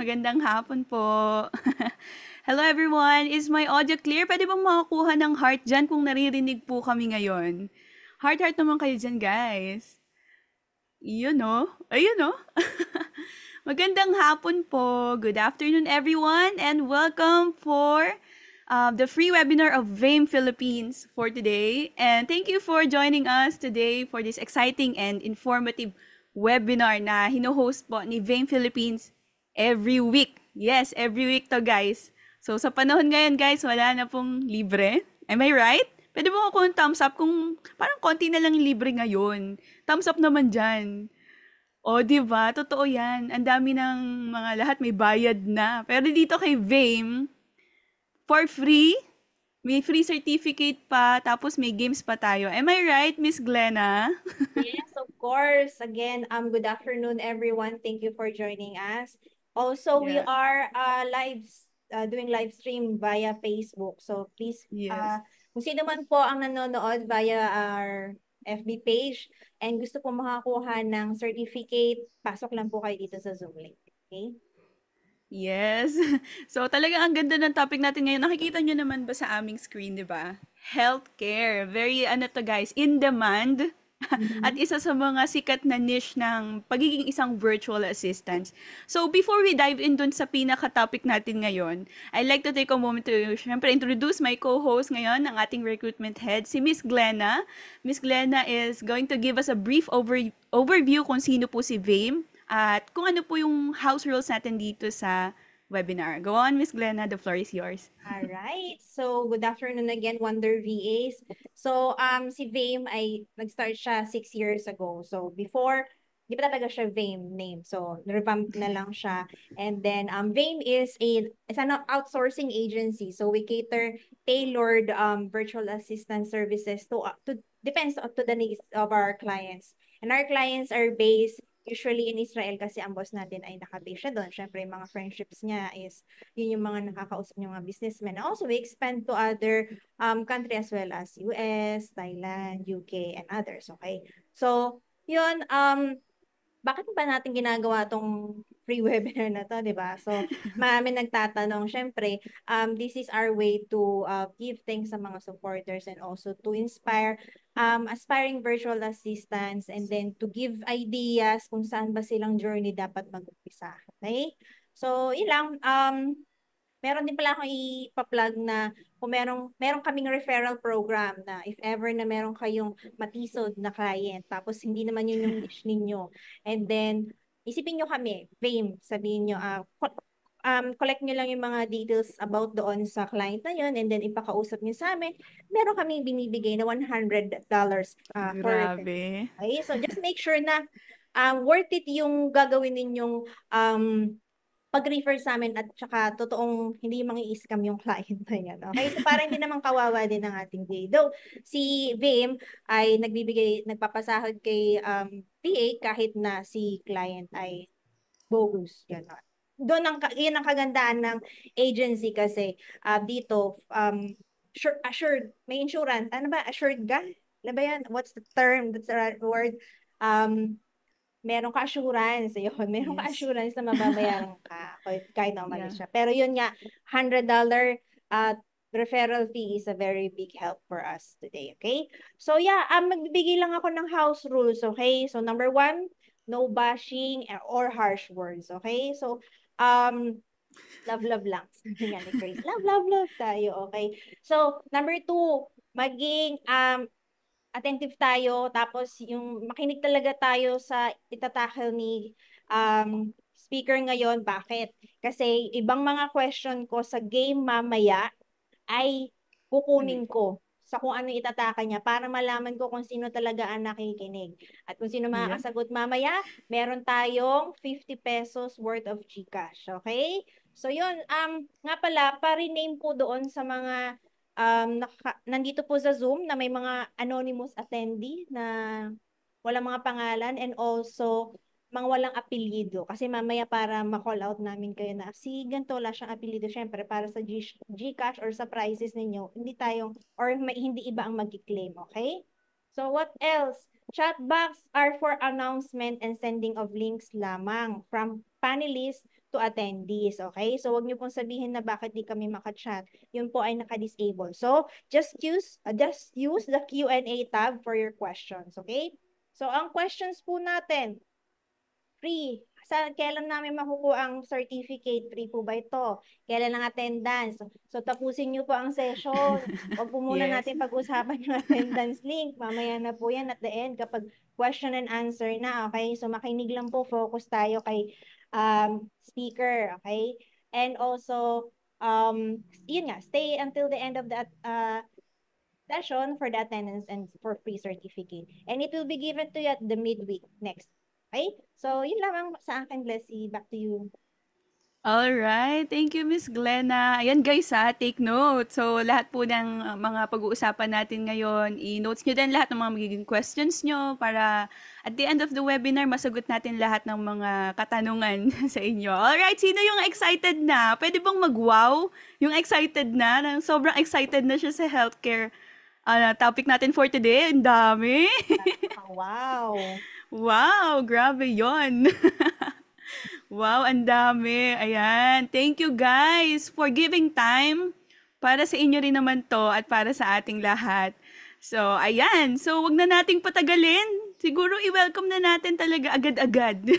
magandang hapon po. Hello everyone, is my audio clear? Pwede bang makakuha ng heart dyan kung naririnig po kami ngayon? Heart naman kayo dyan guys. Yun no? Ayun no? Magandang hapon po. Good afternoon everyone and welcome for the free webinar of VAME Philippines for today. And thank you for joining us today for this exciting and informative webinar na hino-host po ni VAME Philippines every week. Yes, every week to guys. So sa panahon ngayon guys, wala na pong libre. Am I right? Pwede mo ako ng thumbs up kung parang konti na lang yung libre ngayon. Thumbs up naman dyan. O, di ba? Totoo yan. Ang dami ng mga lahat may bayad na. Pero dito kay Vame, for free, may free certificate pa, tapos may games pa tayo. Am I right, Miss Glenna? Yes, of course. Again, good afternoon, everyone. Thank you for joining us. Also, we Yeah. are doing live stream via Facebook. So please, Yes. kung sino man po ang nanonood via our FB page and gusto po makakuha ng certificate, pasok lang po kayo dito sa Zoom link. Okay? Yes. So talagang ang ganda ng topic natin ngayon. Nakikita nyo naman ba sa aming screen, di ba? Healthcare. Very ano to guys, in demand. At Mhm. isa sa mga sikat na niche ng pagiging isang virtual assistant. So before we dive in dun sa pinaka-topic natin ngayon, I'd like to take a moment to syempre introduce my co-host ngayon, ang ating recruitment head, si Miss Glenna. Miss Glenna is going to give us a brief overview kung sino po si Vame at kung ano po yung house rules natin dito sa webinar. Go on, Miss Glenna, the floor is yours. All right. So, good afternoon again, Wonder VAs. So, si Vame ay nag-start siya 6 years ago. So, before, di pa talaga siya Vame name. So, revamp na lang siya. And then, Vame is an outsourcing agency. So, we cater tailored virtual assistant services to depends to the needs of our clients. And our clients are based usually in Israel kasi ang boss natin ay nakabase siya doon. Syempre, yung mga friendships niya is yun yung mga nakakausap ng mga businessmen. Also, we expand to other country as well as US, Thailand, UK, and others. Okay? So, yun, bakit ba natin ginagawa tong free webinar na to, di ba? So, marami nagtatanong. Syempre, this is our way to give thanks sa mga supporters and also to inspire aspiring virtual assistants and then to give ideas kung saan ba silang journey dapat mag-umpisa. Okay? So, yun lang. Meron din pala akong ipa-plug na kung meron kaming referral program na if ever na meron kayong matisod na client, tapos hindi naman yun yung niche ninyo. And then, isipin nyo kami, fame, sabihin nyo, collect nyo lang yung mga details about doon sa client na yun, and then ipakausap nyo sa amin, meron kaming binibigay na $100 for referral. Grabe. Okay? So, just make sure na worth it yung gagawin ninyong pag-refer sa amin at saka totoong hindi mangi-scam yung client na yan. Okay? So para hindi naman kawawa din ang ating VA. Though si Vim ay nagpapasahod kay VA kahit na si client ay bogus. Gano'n. Yun ang kagandaan ng agency kasi dito, assured, may insurance. Ano ba? Assured ka? Ano ba yan? What's the term? That's the right word. Um, Meron ka assurance, yun. Meron ka Yes. assurance na mababayaran ka kahit na Yeah. umalis siya. Pero yun nga, $100 referral fee is a very big help for us today, okay? So yeah, magbibigay lang ako ng house rules, okay? So number one, no bashing or harsh words, okay? So, love lang. Sabi nga ni Grace, love tayo, okay? So, number two, maging attentive tayo, tapos yung makinig talaga tayo sa itatakil ni speaker ngayon. Bakit? Kasi ibang mga question ko sa game mamaya ay Ano? kukunin ko sa kung ano itataka niya para malaman ko kung sino talaga ang nakikinig. At kung sino Yep. makakasagot mamaya, meron tayong ₱50 worth of GCash. Okay? So yun, nga pala, pa-rename po doon sa mga nandito po sa Zoom na may mga anonymous attendee na walang mga pangalan and also mga walang apelyido. Kasi mamaya para ma-call out namin kayo na si ganito wala siyang apelyido. Syempre para sa GCash or sa prices ninyo, hindi tayo or hindi iba ang mag-claim. Okay? So what else? Chat box are for announcement and sending of links lamang from panelists to attendees, okay? So, wag niyo pong sabihin na bakit di kami makachat. Yun po ay naka-disable. So, just use the Q&A tab for your questions, okay? So, ang questions po natin, free. Kailan namin makukuha ang certificate? Free po ba ito? Kailan ang attendance? So, tapusin niyo po ang session. Huwag po muna Yes. natin pag-usapan yung attendance link. Mamaya na po yan at the end kapag question and answer na, okay? So, makinig lang po. Focus tayo kay speaker, okay? And also, yun nga, stay until the end of the session for the attendance and for free certificate. And it will be given to you at the midweek next. Okay? So, yun lamang sa akin, Blessy. Back to you. Alright, thank you Miss Glenna. Ayan guys ha, take note. So lahat po ng mga pag-uusapan natin ngayon, i-notes nyo din lahat ng mga magiging questions nyo para at the end of the webinar, masagot natin lahat ng mga katanungan sa inyo. Alright, sino yung excited na? Pwede bang mag-wow? Yung excited na, sobrang excited na siya sa healthcare topic natin for today. Ang dami. Wow. Wow, grabe yon. Wow, ang dami. Ayan. Thank you guys for giving time para sa inyo rin naman to at para sa ating lahat. So, ayan. So, wag na nating patagalin. Siguro i-welcome na natin talaga agad-agad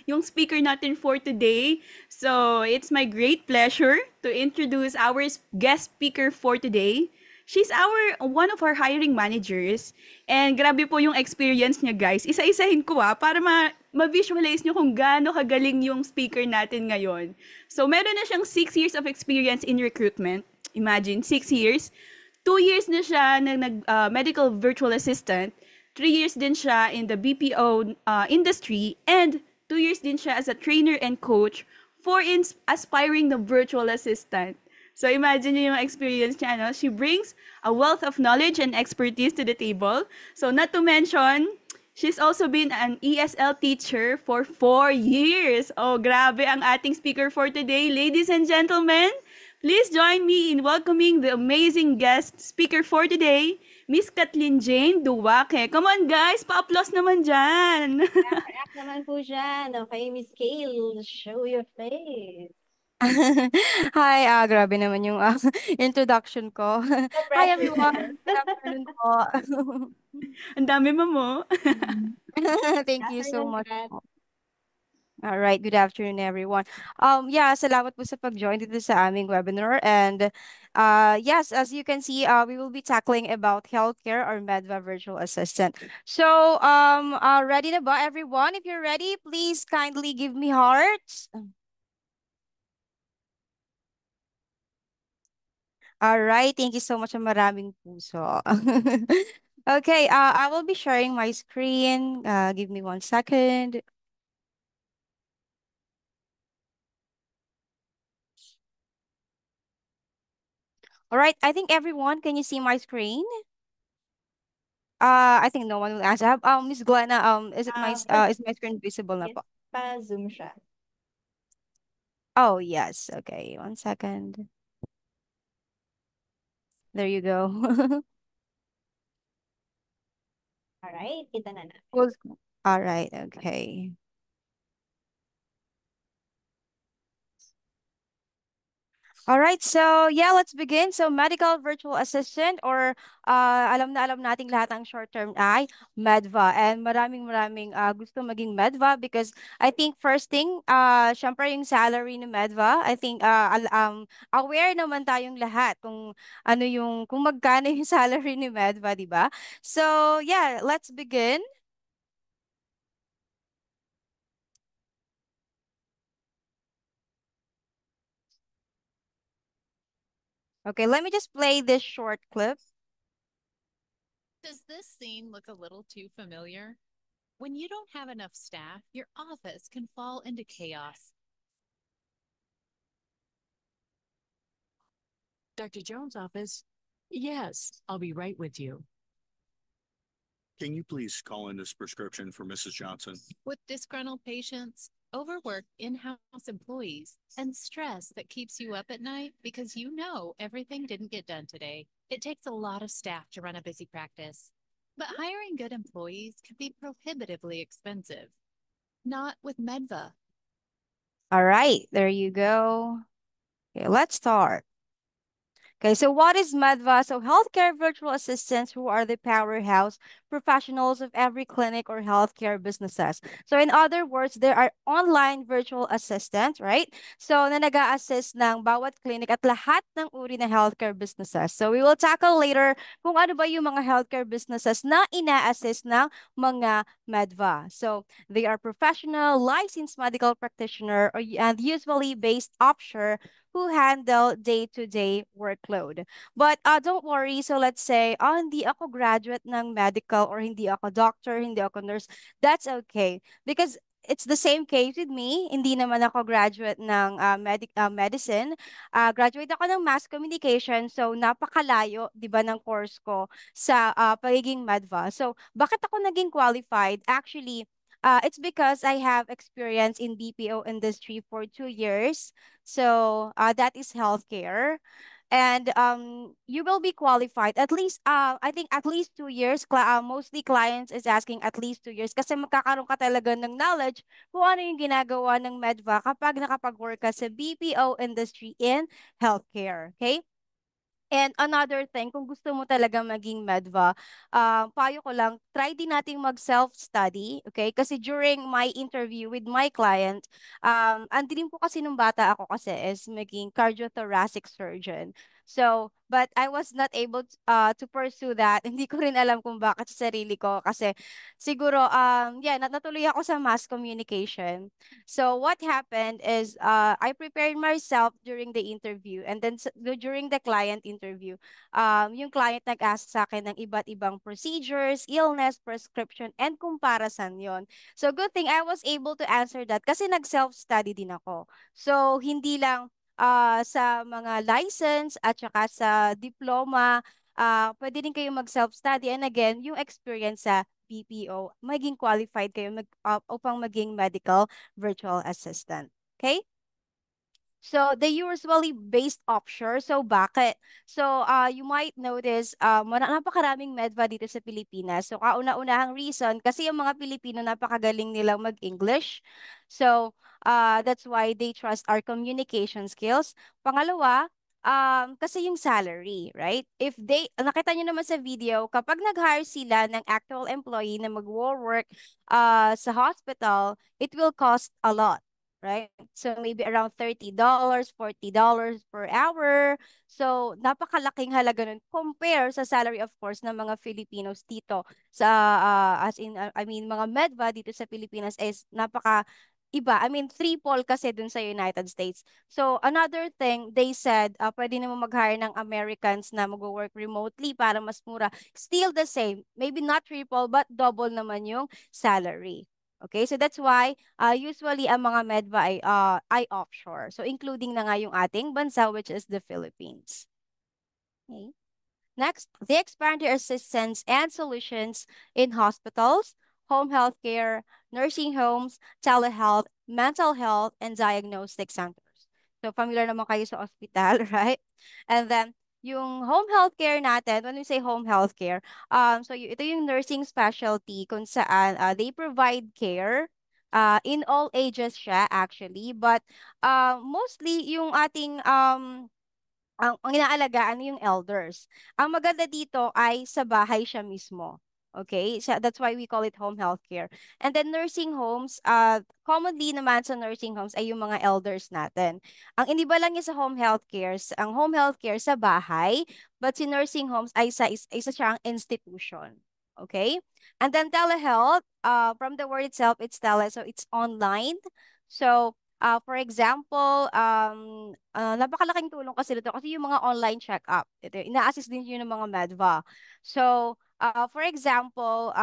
yung speaker natin for today. So, it's my great pleasure to introduce our guest speaker for today. She's one of our hiring managers. And grabe po yung experience niya, guys. Isa-isahin ko para ma-visualize nyo kung gaano kagaling yung speaker natin ngayon. So, meron na siyang 6 years of experience in recruitment. Imagine, 6 years. 2 years na siya na medical virtual assistant. 3 years din siya in the BPO industry. And 2 years din siya as a trainer and coach for aspiring the virtual assistant. So imagine niyo yung experience niya, no? She brings a wealth of knowledge and expertise to the table. So not to mention, she's also been an ESL teacher for 4 years. Oh, grabe ang ating speaker for today. Ladies and gentlemen, please join me in welcoming the amazing guest speaker for today, Miss Kathleen Jane Duwaque. Come on guys, pa-applause naman dyan. React naman po dyan. Okay, Miss Kale, show your face. Hi, grabe naman yung introduction ko. No Hi pressure. everyone, good afternoon po. Ang dami mo. Thank you so Afternoon, much Kat. po. All right, good afternoon everyone. Yeah, salamat po sa pag-join dito sa aming webinar. And yes, as you can see, we will be tackling about healthcare or Medva virtual assistant. So, ready na ba everyone? If you're ready, please kindly give me hearts. All right, thank you so much. Maraming puso. Okay, I will be sharing my screen. Give me 1 second. All right, I think everyone, can you see my screen? I think no one will answer. Miss Glenna, is my screen visible na Yes, po? pa-zoom siya. Oh, yes. Okay, 1 second. There you go. Alright, kita na natin. All right, okay. All right, so yeah, let's begin. So medical virtual assistant or alam na alam nating lahat ang short term ay Medva. And maraming gusto maging Medva because I think first thing, syempre yung salary ni Medva. I think aware naman tayong lahat kung ano yung kung magkano yung salary ni Medva, di ba? So yeah, let's begin. Okay, let me just play this short clip. Does this scene look a little too familiar? When you don't have enough staff, your office can fall into chaos. Dr. Jones' office? Yes, I'll be right with you. Can you please call in this prescription for Mrs. Johnson? With disgruntled patients, overworked in-house employees, and stress that keeps you up at night because you know everything didn't get done today, it takes a lot of staff to run a busy practice. But hiring good employees can be prohibitively expensive. Not with Medva. All right, there you go. Okay, let's start. Okay, so what is Medva? So healthcare virtual assistants who are the powerhouse professionals of every clinic or healthcare businesses. So in other words, there are online virtual assistants, right? So na nag-a-assist ng bawat clinic at lahat ng uri ng healthcare businesses. So we will tackle later kung ano ba yung mga healthcare businesses na ina-assist ng mga Medva. So they are professional, licensed medical practitioner, and usually based offshore who handle day-to-day workload. But don't worry, so let's say, hindi ako graduate ng medical or hindi ako doctor, hindi ako nurse, that's okay. Because it's the same case with me. Hindi naman ako graduate ng medicine. Graduate ako ng mass communication. So, napakalayo, di ba, ng course ko sa pagiging medva. So, bakit ako naging qualified? Actually, it's because I have experience in BPO industry for 2 years. So that is healthcare. And you will be qualified at least, I think at least 2 years. Mostly clients is asking at least 2 years kasi magkakaroon ka talaga ng knowledge kung ano yung ginagawa ng Medva kapag nakapag-work ka sa BPO industry in healthcare. Okay? And another thing, kung gusto mo talaga maging medva, payo ko lang, try din nating mag-self-study, okay? Kasi during my interview with my client, andi din po kasi nung bata ako kasi is maging cardiothoracic surgeon. So, but I was not able to pursue that. Hindi ko rin alam kung bakit sa sarili ko kasi siguro, yeah, natuloy ako sa mass communication. So what happened is I prepared myself during the interview and then during the client interview, yung client nag-ask sa akin ng iba't ibang procedures, illness, prescription, and comparison yon. So good thing I was able to answer that kasi nag-self-study din ako. So hindi lang sa mga license at saka sa diploma, pwede din kayo mag-self-study and again, yung experience sa BPO, maging qualified kayo upang maging medical virtual assistant. Okay? So they usually based offshore. So bakit? So you might notice napakaraming medva dito sa Pilipinas. So kauna-unahang reason kasi yung mga Pilipino napakagaling nilang mag-English. So that's why they trust our communication skills. Pangalawa, kasi yung salary, right? If they, nakita nyo naman sa video, kapag nag-hire sila ng actual employee na mag-work sa hospital, it will cost a lot, right? So maybe around $30, $40 per hour. So napakalaking halaga nun compare sa salary of course ng mga Filipinos dito sa as in I mean mga medva dito sa Pilipinas is napaka iba. I mean triple kasi dun sa United States. So another thing they said pwede naman mag-hire ng Americans na mag-work remotely para mas mura. Still the same. Maybe not triple but double naman yung salary. Okay, so that's why usually ang mga medva ay offshore. So including na nga yung ating bansa which is the Philippines. Okay. Next, they expand their assistance and solutions in hospitals, home health care, nursing homes, telehealth, mental health, and diagnostic centers. So familiar naman kayo sa hospital, right? And then yung home health care natin, when we say home health care, ito yung nursing specialty kung saan they provide care in all ages siya actually, but mostly yung ating ang inaalagaan yung elders. Ang maganda dito ay sa bahay siya mismo. Okay? So that's why we call it home health care. And then nursing homes, commonly naman sa nursing homes ay yung mga elders natin. Ang iniba lang niya sa home health care, ang home health care sa bahay, but si nursing homes ay isa siyang institution. Okay? And then telehealth, from the word itself, it's tele, so it's online. So, for example, napakalaking tulong kasi dito kasi yung mga online check-up, ito, ina-assist din yun ng mga medva. So, for example,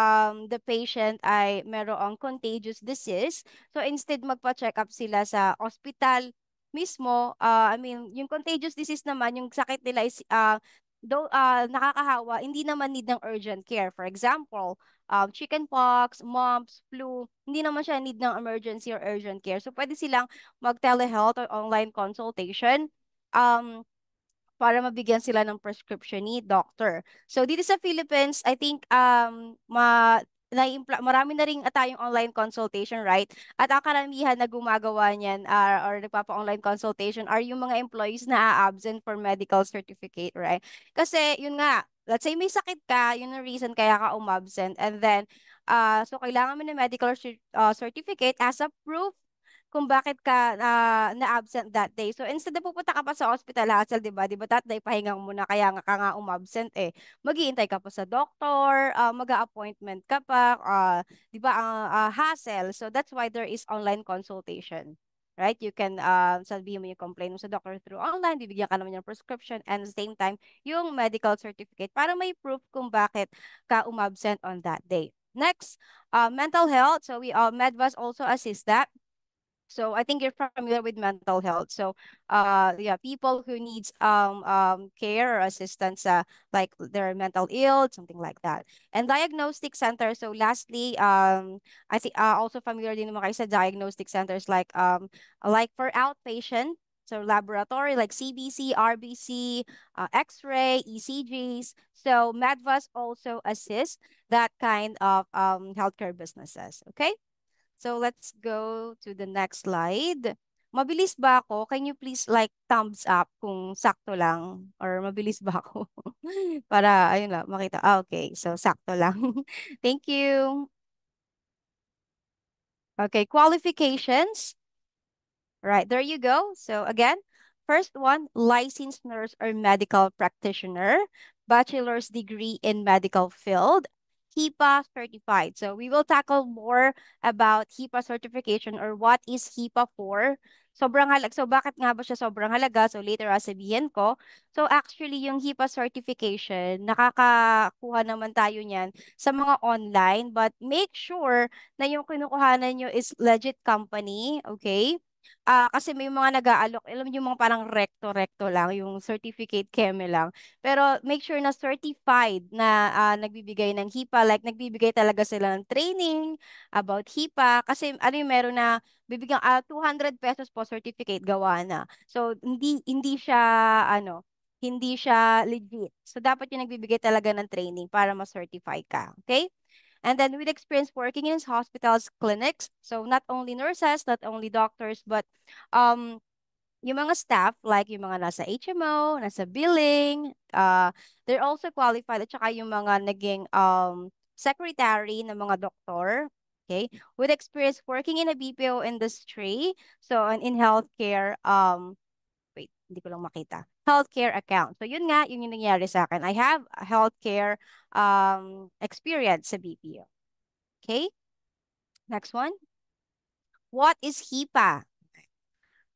the patient ay merong contagious disease. So, instead magpa-check up sila sa hospital mismo, I mean, yung contagious disease naman, yung sakit nila is, though nakakahawa, hindi naman need ng urgent care. For example, chickenpox, mumps, flu, hindi naman siya need ng emergency or urgent care. So, pwede silang mag-telehealth or online consultation para mabigyan sila ng prescription ni doctor. So, dito sa Philippines, I think marami na rin tayong online consultation, right? At ang karamihan na gumagawa niyan or nagpapa-online consultation are yung mga employees na absent for medical certificate, right? Kasi yun nga, let's say may sakit ka, yun ang reason kaya ka umabsent. And then, so kailangan mo ng medical certificate as a proof kung bakit ka na-absent that day. So instead na pupunta ka pa sa hospital hassle, 'di ba? 'Di ba that day pahinga mo na kaya nga ka nga umabsent eh. Maghihintay ka pa sa doktor, mag-a-appointment ka pa, 'di ba? Ang hassle. So that's why there is online consultation. Right? You can sabihin mo yung complaint mo sa doctor through online, bibigyan ka naman ng prescription and at the same time yung medical certificate para may proof kung bakit ka umabsent on that day. Next, mental health. So we Medvas also assist that. So I think you're familiar with mental health. So yeah, people who needs care or assistance like they're mental ill, something like that. And diagnostic center. So lastly, I think also familiar din naman kayo sa diagnostic centers like for outpatient. So laboratory like CBC, RBC, X-ray, ECGs. So Medvas also assist that kind of healthcare businesses. Okay. So let's go to the next slide. Mabilis ba ako? Can you please like thumbs up kung sakto lang or mabilis ba ako? Para ayun lang makita. Okay, so sakto lang. Thank you. Okay, qualifications. Right, there you go. So again, first one, licensed nurse or medical practitioner, bachelor's degree in medical field, HIPAA certified. So we will tackle more about HIPAA certification or what is HIPAA for. Sobrang halaga. So bakit nga ba siya sobrang halaga? So later sabihin ko. So actually yung HIPAA certification, nakakakuha naman tayo niyan sa mga online, but make sure na yung kinukuhanan nyo is legit company, okay? Kasi may mga nag-aalok, alam niyo yung mga parang recto-recto lang, yung certificate keme lang. Pero make sure na certified na nagbibigay ng HIPAA, like nagbibigay talaga sila ng training about HIPAA. Kasi ano yung meron na bibigyan 200 pesos po certificate gawa na. So hindi siya ano, hindi siya legit. So dapat yung nagbibigay talaga ng training para ma-certify ka. Okay? And then with experience working in hospitals, clinics, so not only nurses, not only doctors, but um, yung mga staff, like yung mga nasa HMO, nasa billing, they're also qualified, at saka yung mga naging secretary ng mga doktor, okay, with experience working in a BPO industry, so and in healthcare, wait, hindi ko lang makita. Healthcare account. So yun nga, yun yung nangyari sa akin. I have a healthcare experience sa BPO. Okay, next one. What is HIPAA?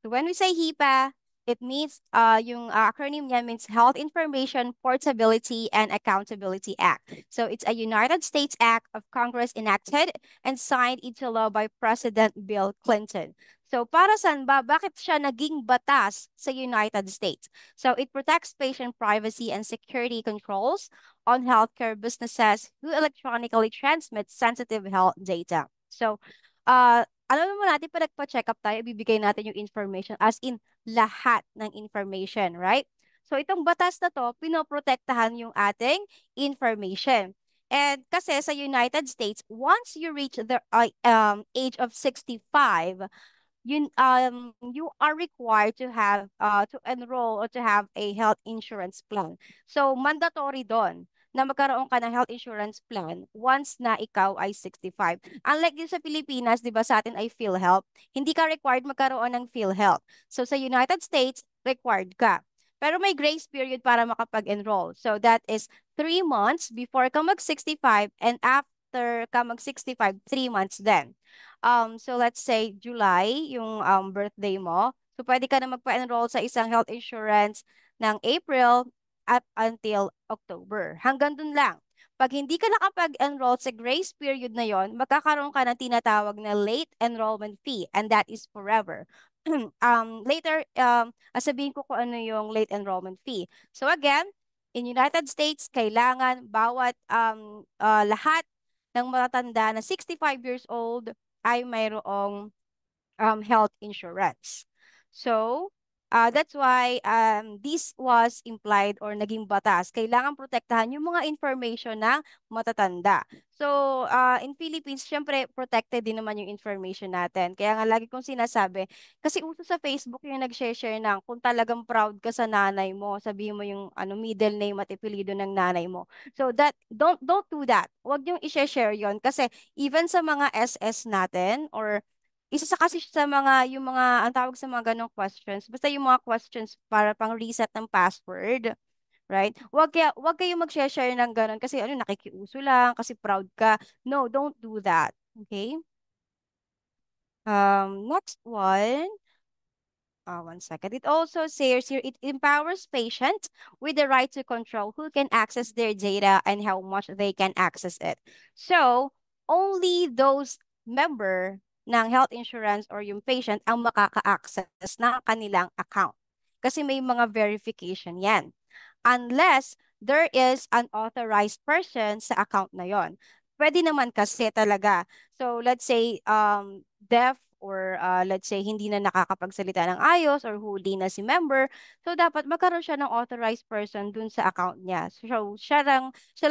So when we say HIPAA, it means yung acronym niya means Health Information Portability and Accountability Act. So it's a United States Act of Congress enacted and signed into law by President Bill Clinton. So para saan ba? Bakit siya naging batas sa United States? So it protects patient privacy and security controls on healthcare businesses who electronically transmit sensitive health data. So alam naman natin, pag nagpa-check up tayo, bibigay natin yung information, as in lahat ng information, right? So itong batas na to, pinoprotektahan yung ating information. And kasi sa United States, once you reach the age of 65, you are required to have to enroll or to have a health insurance plan. So mandatory doon na magkaroon ka ng health insurance plan once na ikaw ay 65. Unlike din sa Pilipinas, 'di ba, sa atin ay PhilHealth, hindi ka required magkaroon ng PhilHealth. So sa United States, required ka. Pero may grace period para makapag-enroll. So that is 3 months before ka mag-65 and after ka mag-65, 3 months then. So let's say July, yung birthday mo. So pwede ka na magpa-enroll sa isang health insurance ng April up until October. Hanggang dun lang. Pag hindi ka nakapag-enroll sa grace period na yon, magkakaroon ka ng tinatawag na late enrollment fee, and that is forever. Later, sabihin ko kung ano yung late enrollment fee. So again, in United States, kailangan bawat lahat ng matatanda na 65 years old ay mayroong health insurance. So, That's why this was implied or naging batas. Kailangan protektahan yung mga information ng matatanda. So, in Philippines, syempre, protected din naman yung information natin. Kaya nga lagi kong sinasabi, kasi uso sa Facebook yung nag-share ng kung talagang proud ka sa nanay mo, sabihin mo yung middle name at apelyido ng nanay mo. So that don't do that. Huwag yung i-share yon kasi even sa mga SS natin or isa sa kasi sa mga yung mga ang tawag sa mga ganong questions, basta yung mga questions para pang reset ng password, right? Wag kayo mag-share ng ganon kasi nakikiuso lang kasi proud ka. No, don't do that. Okay? Next one. One second. It also says here it empowers patients with the right to control who can access their data and how much they can access it. So, only those member ng health insurance or yung patient ang makaka-access ng kanilang account. Kasi may mga verification yan. Unless there is an authorized person sa account na yon. Pwede naman kasi talaga. So, let's say, deaf or let's say hindi na nakakapagsalita ng ayos or huli na si member, so dapat magkaroon siya ng authorized person dun sa account niya. So siya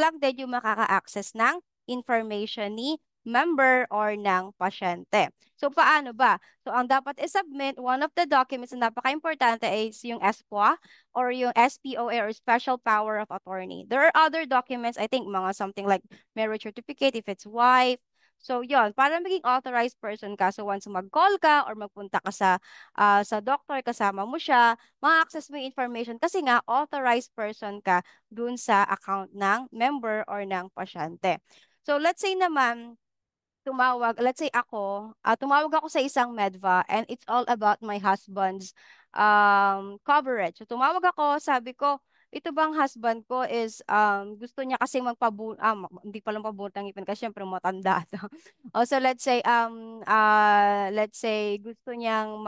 lang din yung makaka-access ng information ni member or ng pasyente. So paano ba? So ang dapat i-submit, one of the documents na napaka-importante is yung SPOA or yung SPOA or Special Power of Attorney. There are other documents, I think mga something like marriage certificate if it's wife. So, yon para maging authorized person ka, so once mag-call ka or magpunta ka sa doctor, kasama mo siya, ma-access mo yung information kasi nga authorized person ka dun sa account ng member or ng pasyente. So, let's say naman, let's say tumawag ako sa isang Medva and it's all about my husband's coverage. So tumawag ako, sabi ko, ito bang husband ko is gusto niya kasi hindi pa lang pabunot ng ngipin kasi syempre matanda to. So let's say gusto niyang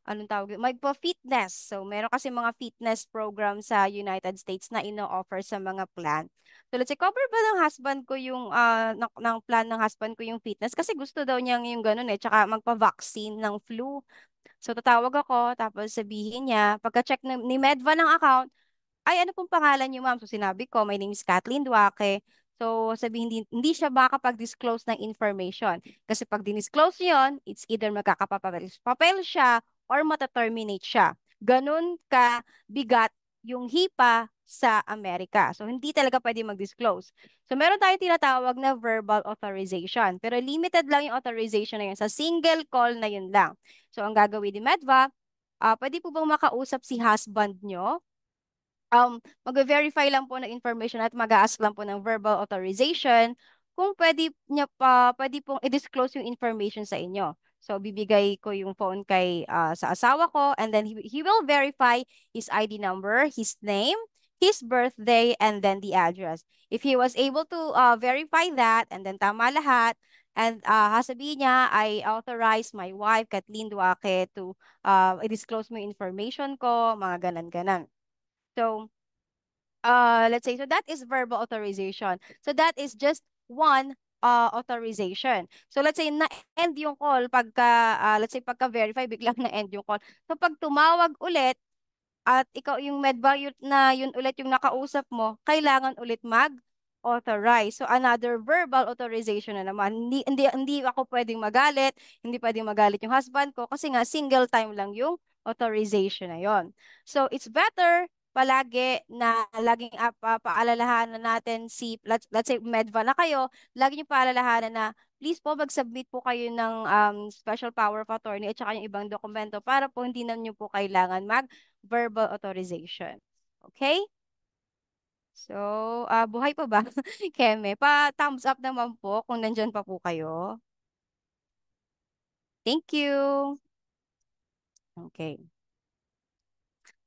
anong tawag, magpa-fitness. So meron kasi mga fitness program sa United States na ino-offer sa mga plan. So let's say, cover ba ng husband ko yung, ng plan ng husband ko yung fitness? Kasi gusto daw niya yung ganun tsaka magpa-vaccine ng flu. So tatawag ako, tapos sabihin niya, pagka-check ni Medva ng account, ay ano pong pangalan niyo ma'am? So sinabi ko, my name is Kathleen Duaque. So sabihin, hindi siya makakapag-disclose ng information. Kasi pag dinisclose yun, it's either magkakapapel siya or mataterminate siya. Ganun ka bigat yung HIPAA sa Amerika. So hindi talaga pwede mag-disclose. So meron tayong tinatawag na verbal authorization. Pero limited lang yung authorization na yun. Sa single call na yun lang. So ang gagawin ni Medva, pwede po bang makausap si husband nyo? Mag-verify lang po ng information at mag-ask lang po ng verbal authorization kung pwede pong i-disclose yung information sa inyo. So, bibigay ko yung phone sa asawa ko and then he will verify his ID number, his name, his birthday, and then the address. If he was able to verify that and then tama lahat, and sasabihin niya, I authorize my wife, Kathleen Duaque, to i-disclose mo yung information ko, mga ganan-ganan. So, let's say, so that is verbal authorization. So that is just one authorization. So let's say na-end yung call let's say pagka-verify, biglang na-end yung call. So pag tumawag ulit, at ikaw yung medbay na yun ulit yung nakausap mo, kailangan ulit mag-authorize. So another verbal authorization na naman. Hindi ako pwedeng magalit, hindi pwedeng magalit yung husband ko kasi nga single time lang yung authorization na yon. So it's better palagi na laging paalalahanan natin let's say medva na kayo, lagi niyo paalalahanan na please po mag-submit po kayo ng special power of attorney at saka yung ibang dokumento para po hindi na niyo po kailangan verbal authorization. Okay? So, buhay pa ba? Keme, thumbs up naman po kung nandyan pa po kayo. Thank you. Okay.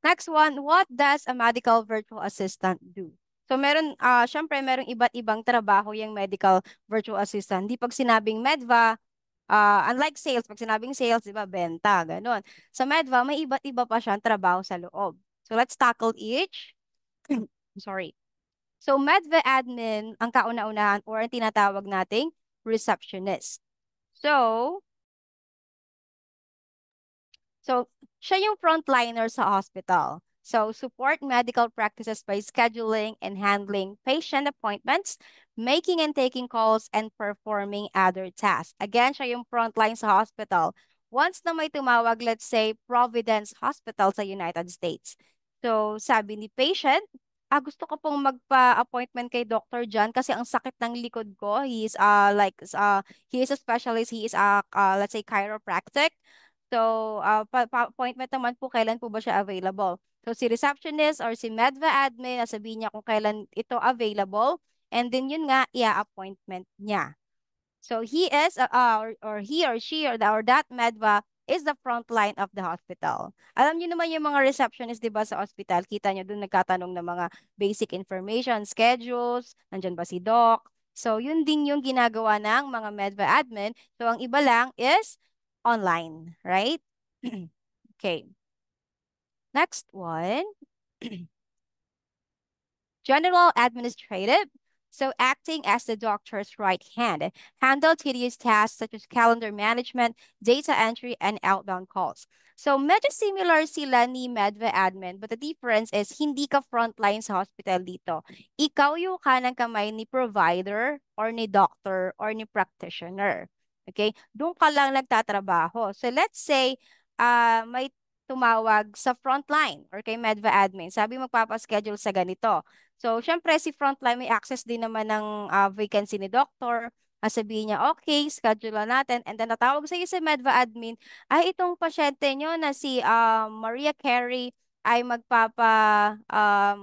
Next one, what does a medical virtual assistant do? So, syempre, merong iba't ibang trabaho yung medical virtual assistant. Di pag sinabing medva, unlike sales, pag sinabing sales, di ba, benta, ganun. Sa medva, may iba't iba pa siyang trabaho sa loob. So, let's tackle each. Sorry. So, medva admin ang kauna-unahan or ang tinatawag nating receptionist. So, siya yung frontliner sa hospital. So, support medical practices by scheduling and handling patient appointments, making and taking calls, and performing other tasks. Again, siya yung frontline sa hospital. Once na may tumawag, let's say, Providence Hospital sa United States. So, sabi ni patient, gusto ko pong magpa-appointment kay Dr. John kasi ang sakit ng likod ko. He is a specialist, he is let's say chiropractic. So, appointment naman po, kailan po ba siya available? So, si receptionist or si Medva admin, sabihin niya kung kailan ito available. And then yun nga, i-appointment niya. So he is, or he or she or that Medva is the front line of the hospital. Alam niyo naman yung mga receptionist, di ba, sa hospital, kita niyo dun nagtatanong ng mga basic information, schedules, nandyan ba si doc? So yun din yung ginagawa ng mga Medva admin. So ang iba lang is online, right? Okay. Next one. General administrative. So acting as the doctor's right hand, handle tedious tasks such as calendar management, data entry, and outbound calls. So medyo similar sila ni Medva admin, but the difference is hindi ka frontline sa hospital dito. Ikaw yung kanang kamay ni provider or ni doctor or ni practitioner. Okay? Doon ka lang nagtatrabaho. So let's say may tumawag sa frontline or kay Medva admin. Sabi magpapaschedule sa ganito. So, syempre, si frontline may access din naman ng vacancy ni doctor. Sabihin niya, okay, schedule na natin. And then, natawag sa iyo si Medva admin, ay itong pasyente nyo na si Maria Carey ay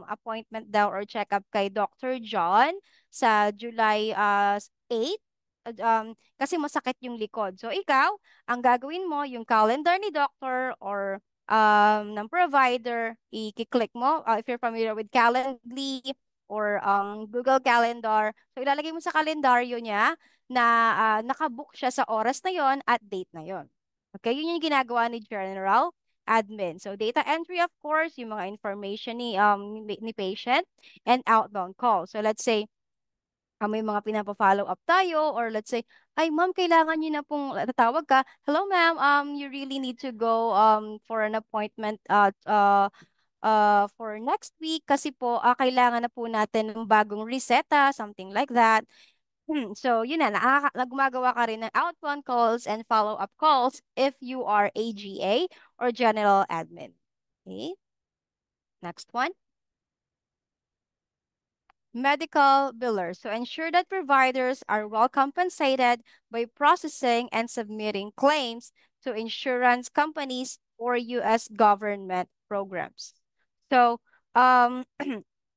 appointment daw or check-up kay Dr. John sa July 8. Kasi masakit yung likod. So, ikaw, ang gagawin mo, yung calendar ni doctor or ng provider, i-click mo. If you're familiar with Calendly or Google Calendar, so ilalagay mo sa kalendaryo niya na nakabook siya sa oras na yon at date na yon. Okay, yun yung ginagawa ni General Admin. So data entry, of course, yung mga information ni patient and outbound call. So let's say, may mga pinapa-follow up tayo or let's say, ay ma'am, kailangan niyo na pong tatawag ka. Hello ma'am, you really need to go for an appointment for next week kasi po kailangan na po natin ng bagong reseta, something like that. So, yun na, gumagawa ka rin ng outbound calls and follow-up calls if you are AGA or general admin. Okay? Next one. Medical billers. So ensure that providers are well compensated by processing and submitting claims to insurance companies or U.S. government programs. So,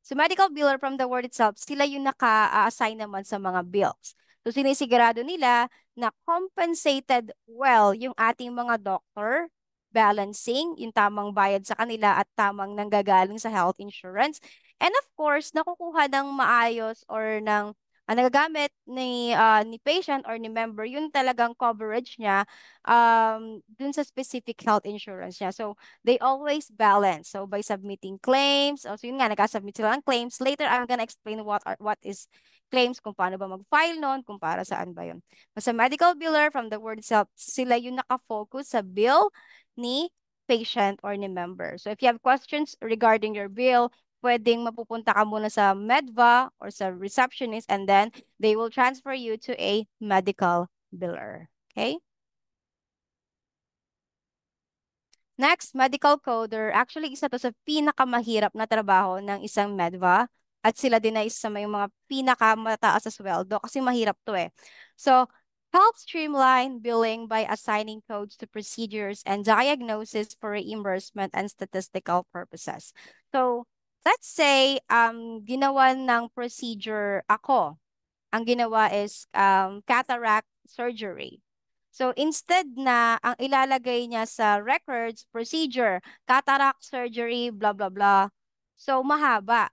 so medical biller from the word itself, sila yung naka-assign naman sa mga bills. So sinisigurado nila na compensated well yung ating mga doctor, balancing yung tamang bayad sa kanila at tamang nanggagaling sa health insurance. And of course, nakukuha ng maayos or ng nagagamit ni patient or ni member, yun talagang coverage niya dun sa specific health insurance niya. So, they always balance. So, by submitting claims, so yun nga, nagka-submit sila ng claims. Later, I'm gonna explain what is claims, kung paano ba mag-file nun, kung para saan ba yun. Sa medical biller, from the word itself, sila yung nakafocus sa bill ni patient or ni member. So, if you have questions regarding your bill, pwedeng mapupunta ka muna sa Medva or sa receptionist and then they will transfer you to a medical biller. Okay? Next, medical coder. Actually, isa to sa pinakamahirap na trabaho ng isang Medva at sila din ay isa sa may mga pinakamataas sa sweldo kasi mahirap to eh. So, help streamline billing by assigning codes to procedures and diagnosis for reimbursement and statistical purposes. So, let's say, ginawa ng procedure ako. Ang ginawa is cataract surgery. So, instead na ang ilalagay niya sa records, procedure, cataract surgery, blah, blah, blah. So, mahaba.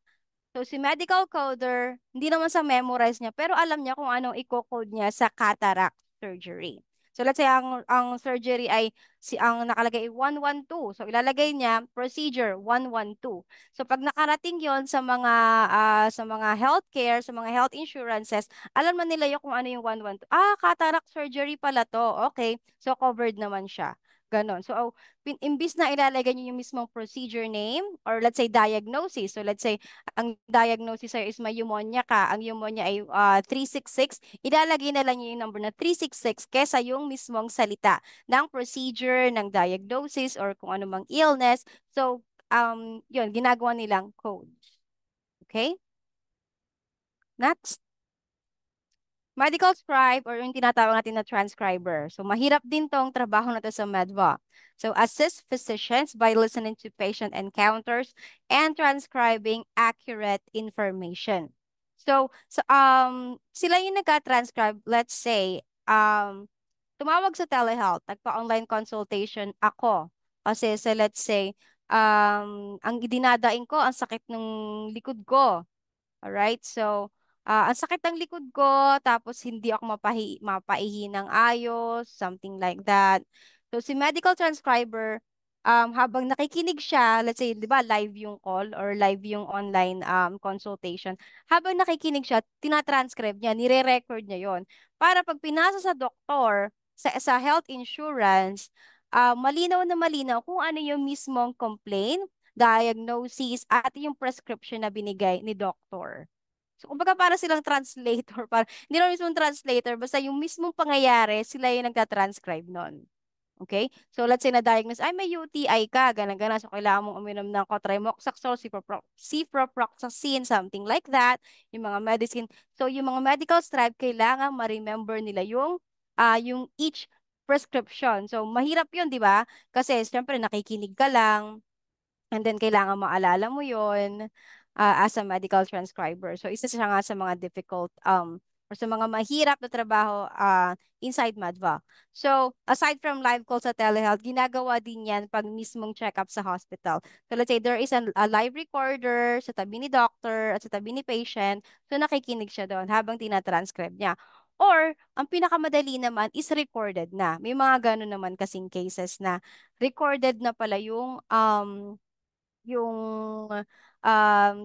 So, si medical coder, hindi naman sa memorize niya, pero alam niya kung anong i-code niya sa cataract surgery. So, let's say, ang surgery ay, ang nakalagay ay 112. So, ilalagay niya, procedure, 112. So, pag nakarating yon sa mga healthcare, sa mga health insurances, alam na nila yung kung ano yung 112. Cataract surgery pala to. Okay. So, covered naman siya. Ganon. So, imbis na ilalagay niyo yung mismong procedure name or let's say diagnosis. So, let's say, ang diagnosis sa'yo is may pneumonia ka. Ang pneumonia ay 366. Ilalagay na lang niyo yung number na 366 kesa yung mismong salita ng procedure, ng diagnosis, or kung ano mang illness. So, yun, ginagawa nilang code. Okay? Next. Medical scribe or yung tinatawag natin na transcriber. So, mahirap din tong trabaho na to sa Medva. So, assist physicians by listening to patient encounters and transcribing accurate information. So, sila yung nagka-transcribe, let's say, tumawag sa telehealth, nagpa-online consultation ako. Kasi sa let's say, ang dinadaing ko, ang sakit ng likod ko. Alright, so, ang sakit ng likod ko, tapos hindi ako mapaihi ng ayos, something like that. So, si medical transcriber, habang nakikinig siya, let's say, di ba, live yung call or live yung online consultation, habang nakikinig siya, tinatranscribe niya, nire-record niya yon para pag pinasa sa doktor, sa health insurance, malinaw na malinaw kung ano yung mismong complaint, diagnosis, at yung prescription na binigay ni doctor. So, kumbaga para silang translator, para, hindi naman mismong translator, basta yung mismong pangyayari, sila yung nagtatranscribe nun. Okay? So, let's say na-diagnose, ay, may UTI ka, ganun-ganun. So, kailangan mong uminom ng cotrimoxazole, ciprofloxacin, something like that. Yung mga medicine. So, yung mga medical scribe, kailangan ma-remember nila yung each prescription. So, mahirap yun, di ba? Kasi, syempre, nakikinig ka lang. And then, kailangan maalala mo yon as a medical transcriber. So, isa siya nga sa mga difficult or sa mga mahirap na trabaho inside Madva. So, aside from live calls sa telehealth, ginagawa din yan pag mismong check-up sa hospital. So, let's say there is a live recorder sa tabi ni doctor at sa tabi ni patient. So, nakikinig siya doon habang tinatranscribe niya. Or, ang pinakamadali naman is recorded na. May mga ganun naman kasing cases na recorded na pala yung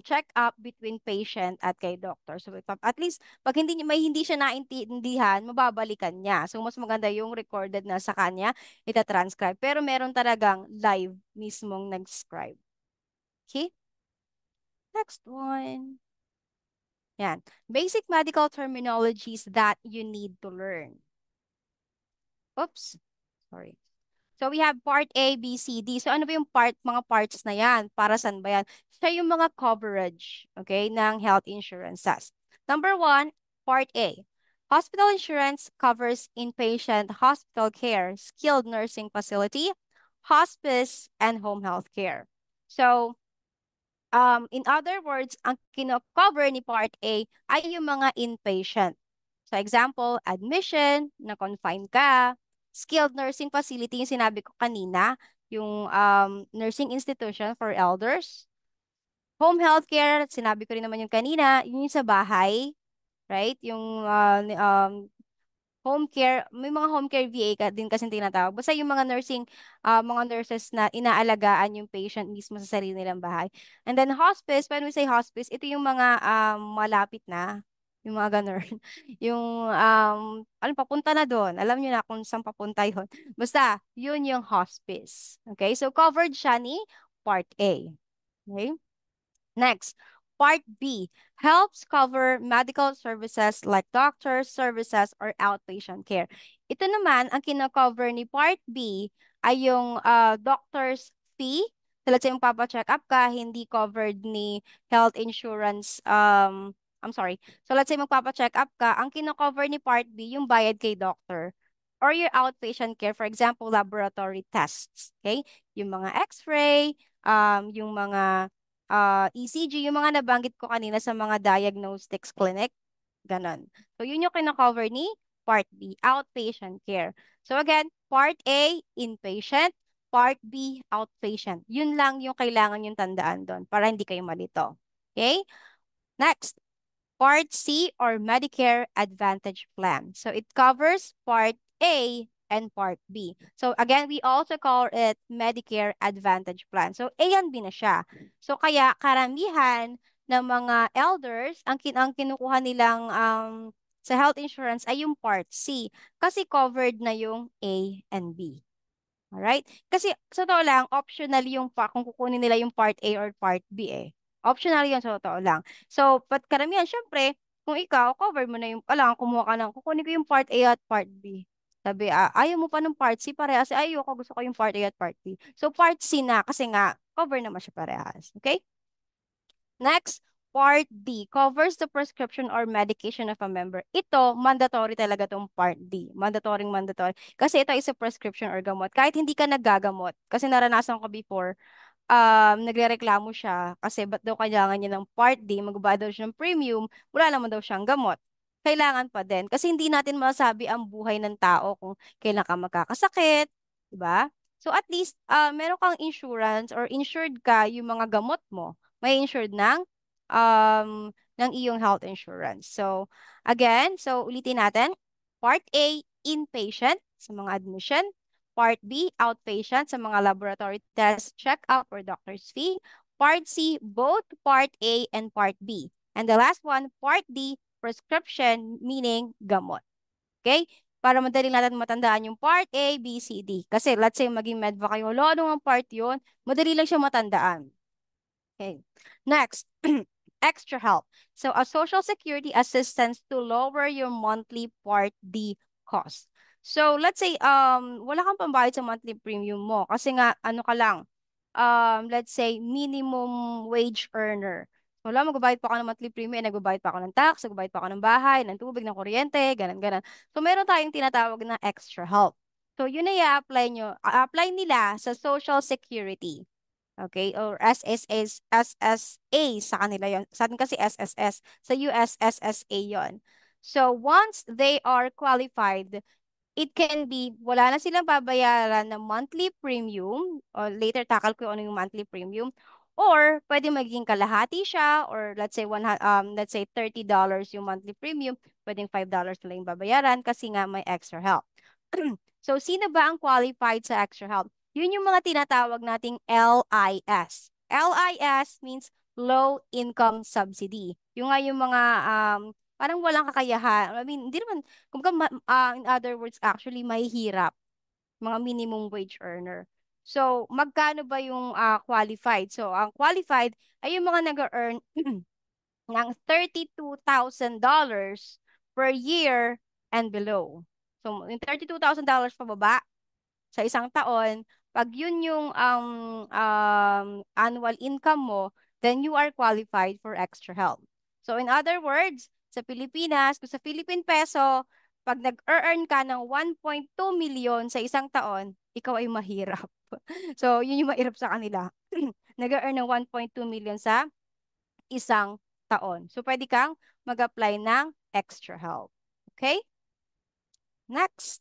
check-up between patient at kay doctor. So, at least, pag hindi siya naintindihan, mababalikan niya. So, mas maganda yung recorded na sa kanya, itatranscribe. Pero meron talagang live mismong nag-scribe. Okay? Next one. Yan. Basic medical terminologies that you need to learn. Oops. Sorry. So we have part A, B, C, D. So ano ba yung mga parts na yan? Para saan ba yan? Siya yung mga coverage, okay, ng health insurances. Number 1, part A. Hospital insurance covers inpatient hospital care, skilled nursing facility, hospice, and home health care. So, in other words, ang kino-cover ni part A ay yung mga inpatient. So example, admission, na-confine ka, skilled nursing facility, yung sinabi ko kanina, yung nursing institution for elders. Home healthcare, sinabi ko rin naman yung kanina, yun yung sa bahay, right? Yung home care, may mga home care VA ka din kasi tinatawag. Basta yung mga nurses na inaalagaan yung patient mismo sa sarili nilang bahay. And then hospice, when we say hospice, ito yung mga malapit na, yung mga ganun. Yung, papunta na doon. Alam niyo na kung saan papunta yun. Basta, yun yung hospice. Okay? So, covered siya ni Part A. Okay? Next, Part B helps cover medical services like doctor services or outpatient care. Ito naman, ang kina-cover ni Part B ay yung doctor's fee. So let's say magpapa-check up ka, hindi covered ni health insurance. I'm sorry. So let's say magpapa-check up ka, ang kina-cover ni Part B yung bayad kay doctor or your outpatient care, for example, laboratory tests. Okay? Yung mga x-ray, yung mga ECG, yung mga nabanggit ko kanina sa mga diagnostics clinic, ganon. So, yun yung kina-cover ni Part B, outpatient care. So, again, Part A, inpatient, Part B, outpatient. Yun lang yung kailangan yung tandaan doon para hindi kayo malito. Okay? Next, Part C or Medicare Advantage Plan. So, it covers Part A and Part B. So again, we also call it Medicare Advantage Plan. So A and B na siya. So kaya karamihan ng mga elders, ang kinukuha nilang sa health insurance ay yung Part C kasi covered na yung A and B. Alright? Kasi sa totoo lang, optional yung kung kukunin nila yung part A or part B eh. Optional yun sa totoo lang. So, but karamihan, syempre, kung ikaw, cover mo na yung, alam, kumuha ka ng, kukunin ko yung part A at part B. Sabi, ayaw mo pa ng part C, parehas. Ayoko, gusto ko yung part A at part B. So, part C na, kasi nga, cover naman siya parehas. Okay? Next, Part D covers the prescription or medication of a member. Ito, mandatory talaga tong Part D. Mandatory. Kasi ito is a prescription or gamot. Kahit hindi ka naggagamot. Kasi naranasan ko before, nagrereklamo siya kasi ba't daw kailangan niya ng Part D, magbabayad daw siya ng premium, wala naman daw siyang gamot. Kailangan pa din. Kasi hindi natin masabi ang buhay ng tao kung kailan ka magkakasakit, di ba? So at least, meron kang insurance or insured ka yung mga gamot mo. May insured ng iyong health insurance. So, again, so ulitin natin. Part A, inpatient sa mga admission. Part B, outpatient sa mga laboratory test, check-up, or doctor's fee. Part C, both Part A and Part B. And the last one, Part D, prescription, meaning gamot. Okay? Para madali natin matandaan yung Part A, B, C, D. Kasi let's say maging medva kayo, ano ang part yun? Madali lang siya matandaan. Okay. Next, extra help. So, a social security assistance to lower your monthly Part D cost. So, let's say, wala kang pambayad sa monthly premium mo kasi nga, ano ka lang, let's say, minimum wage earner. So, wala, magbabayad pa ako ng monthly premium, nagbabayad pa ako ng tax, nagbabayad pa ako ng bahay, ng tubig, ng kuryente, ganun. So, meron tayong tinatawag na extra help. So, yun na i-apply nyo, apply nila sa social security. Okay? Or SSA sa kanila yon. Sa atin kasi SSS. Sa US, SSA yon. So, once they are qualified, it can be, wala na silang babayaran ng monthly premium, or later tackle ko ano yung monthly premium, or pwede maging kalahati siya, or let's say $30 yung monthly premium, pwedeng $5 na lang yung babayaran kasi nga may extra help. So, sino ba ang qualified sa extra help? Yun yung mga tinatawag nating LIS. LIS means low income subsidy. Yung nga yung mga parang walang kakayahan. I mean, hindi naman, kumbaga, in other words, actually, mahihirap. Mga minimum wage earner. So, magkano ba yung qualified? So, ang qualified ay yung mga nag-earn ng $32,000 per year and below. So, yung $32,000 pababa sa isang taon, pag yun yung annual income mo, then you are qualified for extra help. So in other words, sa Pilipinas, kung sa Philippine peso, pag nag-earn ka ng 1.2 million sa isang taon, ikaw ay mahirap. So yun yung mahirap sa kanila. Nag-earn ng 1.2 million sa isang taon. So pwede kang mag-apply ng extra help. Okay? Next.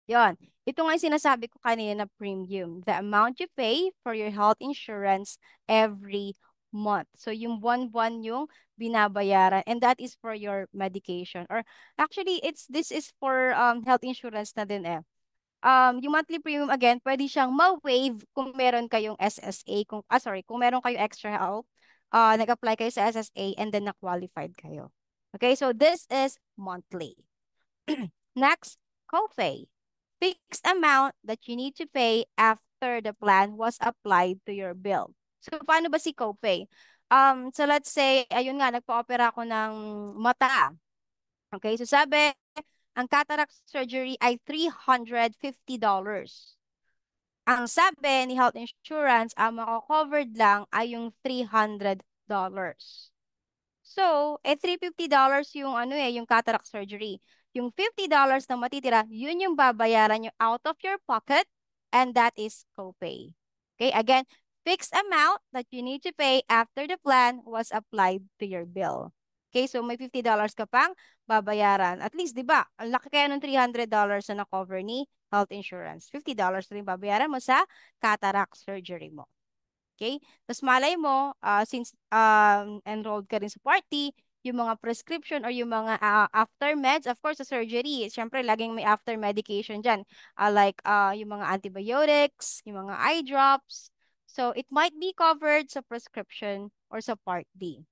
Yon. Ito nga yung sinasabi ko kanina na premium. The amount you pay for your health insurance every month. So, yung buwan-buwan yung binabayaran. And that is for your medication. Or actually, this is for health insurance na din eh. Yung monthly premium again, pwede siyang ma-waive kung meron kayong SSA. Kung meron kayong extra help, nag-apply kayo sa SSA and then na-qualified kayo. Okay, so this is monthly. Next, copay. Fixed amount that you need to pay after the plan was applied to your bill. So, paano ba si copay? So let's say, ayun nga, nagpa-opera ako ng mata. Okay, so sabi, ang cataract surgery ay $350. Ang sabi ni health insurance, ang mako-covered lang ay yung $300. So, $350 yung yung cataract surgery. Yung $50 na matitira, yun yung babayaran nyo out of your pocket and that is copay. Okay, again, fixed amount that you need to pay after the plan was applied to your bill. Okay, so may $50 ka pang babayaran. At least, di ba, ang laki kaya ng $300 na na-cover ni health insurance. $50 na rin babayaran mo sa cataract surgery mo. Okay? Tapos malay mo, since enrolled ka rin sa party, yung mga prescription or yung mga after meds, of course, sa surgery, syempre, laging may after medication dyan. Like yung mga antibiotics, yung mga eye drops. So, it might be covered sa prescription or sa Part D.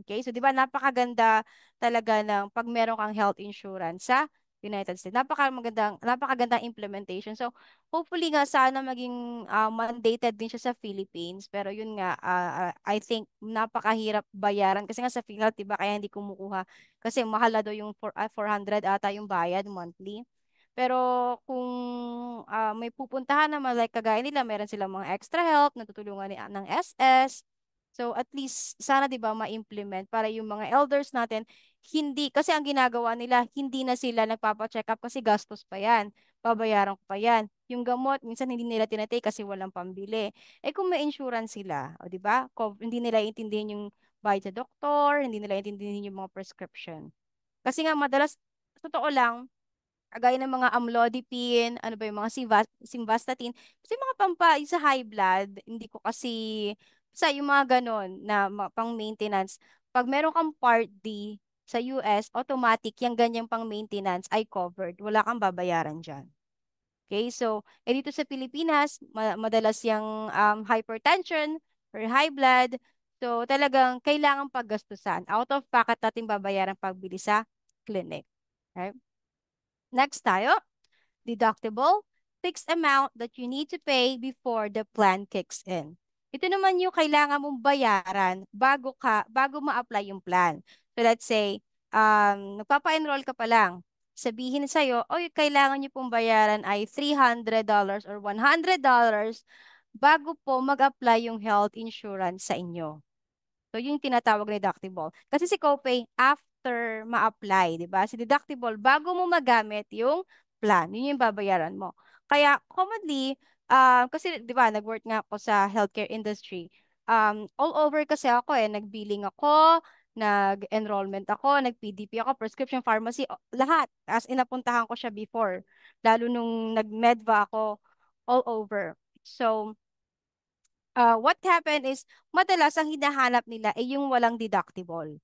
Okay, so di ba napakaganda talaga ng pag meron kang health insurance sa United States. Napakagandang implementation. So hopefully nga sana maging mandated din siya sa Philippines. Pero yun nga, I think napakahirap bayaran kasi nga sa PhilHealth, di ba, kaya hindi kumukuha. Kasi mahal na daw yung 400 ata yung bayad monthly. Pero kung may pupuntahan naman, like kagaya nila, meron silang mga extra help, natutulungan ng SS. So at least sana 'di ba ma-implement para yung mga elders natin hindi kasi ang ginagawa nila hindi na sila nagpapa-check up kasi gastos pa 'yan. Babayaran ko pa 'yan. Yung gamot minsan hindi nila tinatake kasi walang pambili. Eh kung may insurance sila, o 'di ba? Hindi nila intindihin yung bayad sa doktor, hindi nila intindihin yung mga prescription. Kasi nga madalas sa totoo lang kagaya ng mga amlodipine, ano ba yung mga simvastatin, kasi mga yung sa high blood, hindi ko kasi, sa yung mga ganon na pang-maintenance, pag meron kang Part D sa US, automatic yung ganyang pang-maintenance ay covered. Wala kang babayaran dyan. Okay, so, dito sa Pilipinas, madalas yung hypertension or high blood, so talagang kailangan paggastusan. Out of pocket natin babayaran pagbili sa clinic. Okay? Next tayo. Deductible, fixed amount that you need to pay before the plan kicks in. Ito naman yung kailangan mong bayaran bago ma-apply yung plan. So let's say, nagpapa-enroll ka pa lang. Sabihin sa'yo, oy, kailangan nyo pong bayaran ay $300 or $100 bago po mag-apply yung health insurance sa inyo. So, yun yung tinatawag na deductible. Kasi si copay, after ma-apply, di ba? Si deductible, bago mo magamit yung plan, yun yung babayaran mo. Kaya, commonly, kasi, di ba, nag-work nga ako sa healthcare industry. All over kasi ako nag-billing ako, nag-enrollment ako, nag-PDP ako, prescription pharmacy, lahat. As inapuntahan ko siya before. Lalo nung nag-medva ako, all over. So, what happened is, madalas ang hinahanap nila ay yung walang deductible.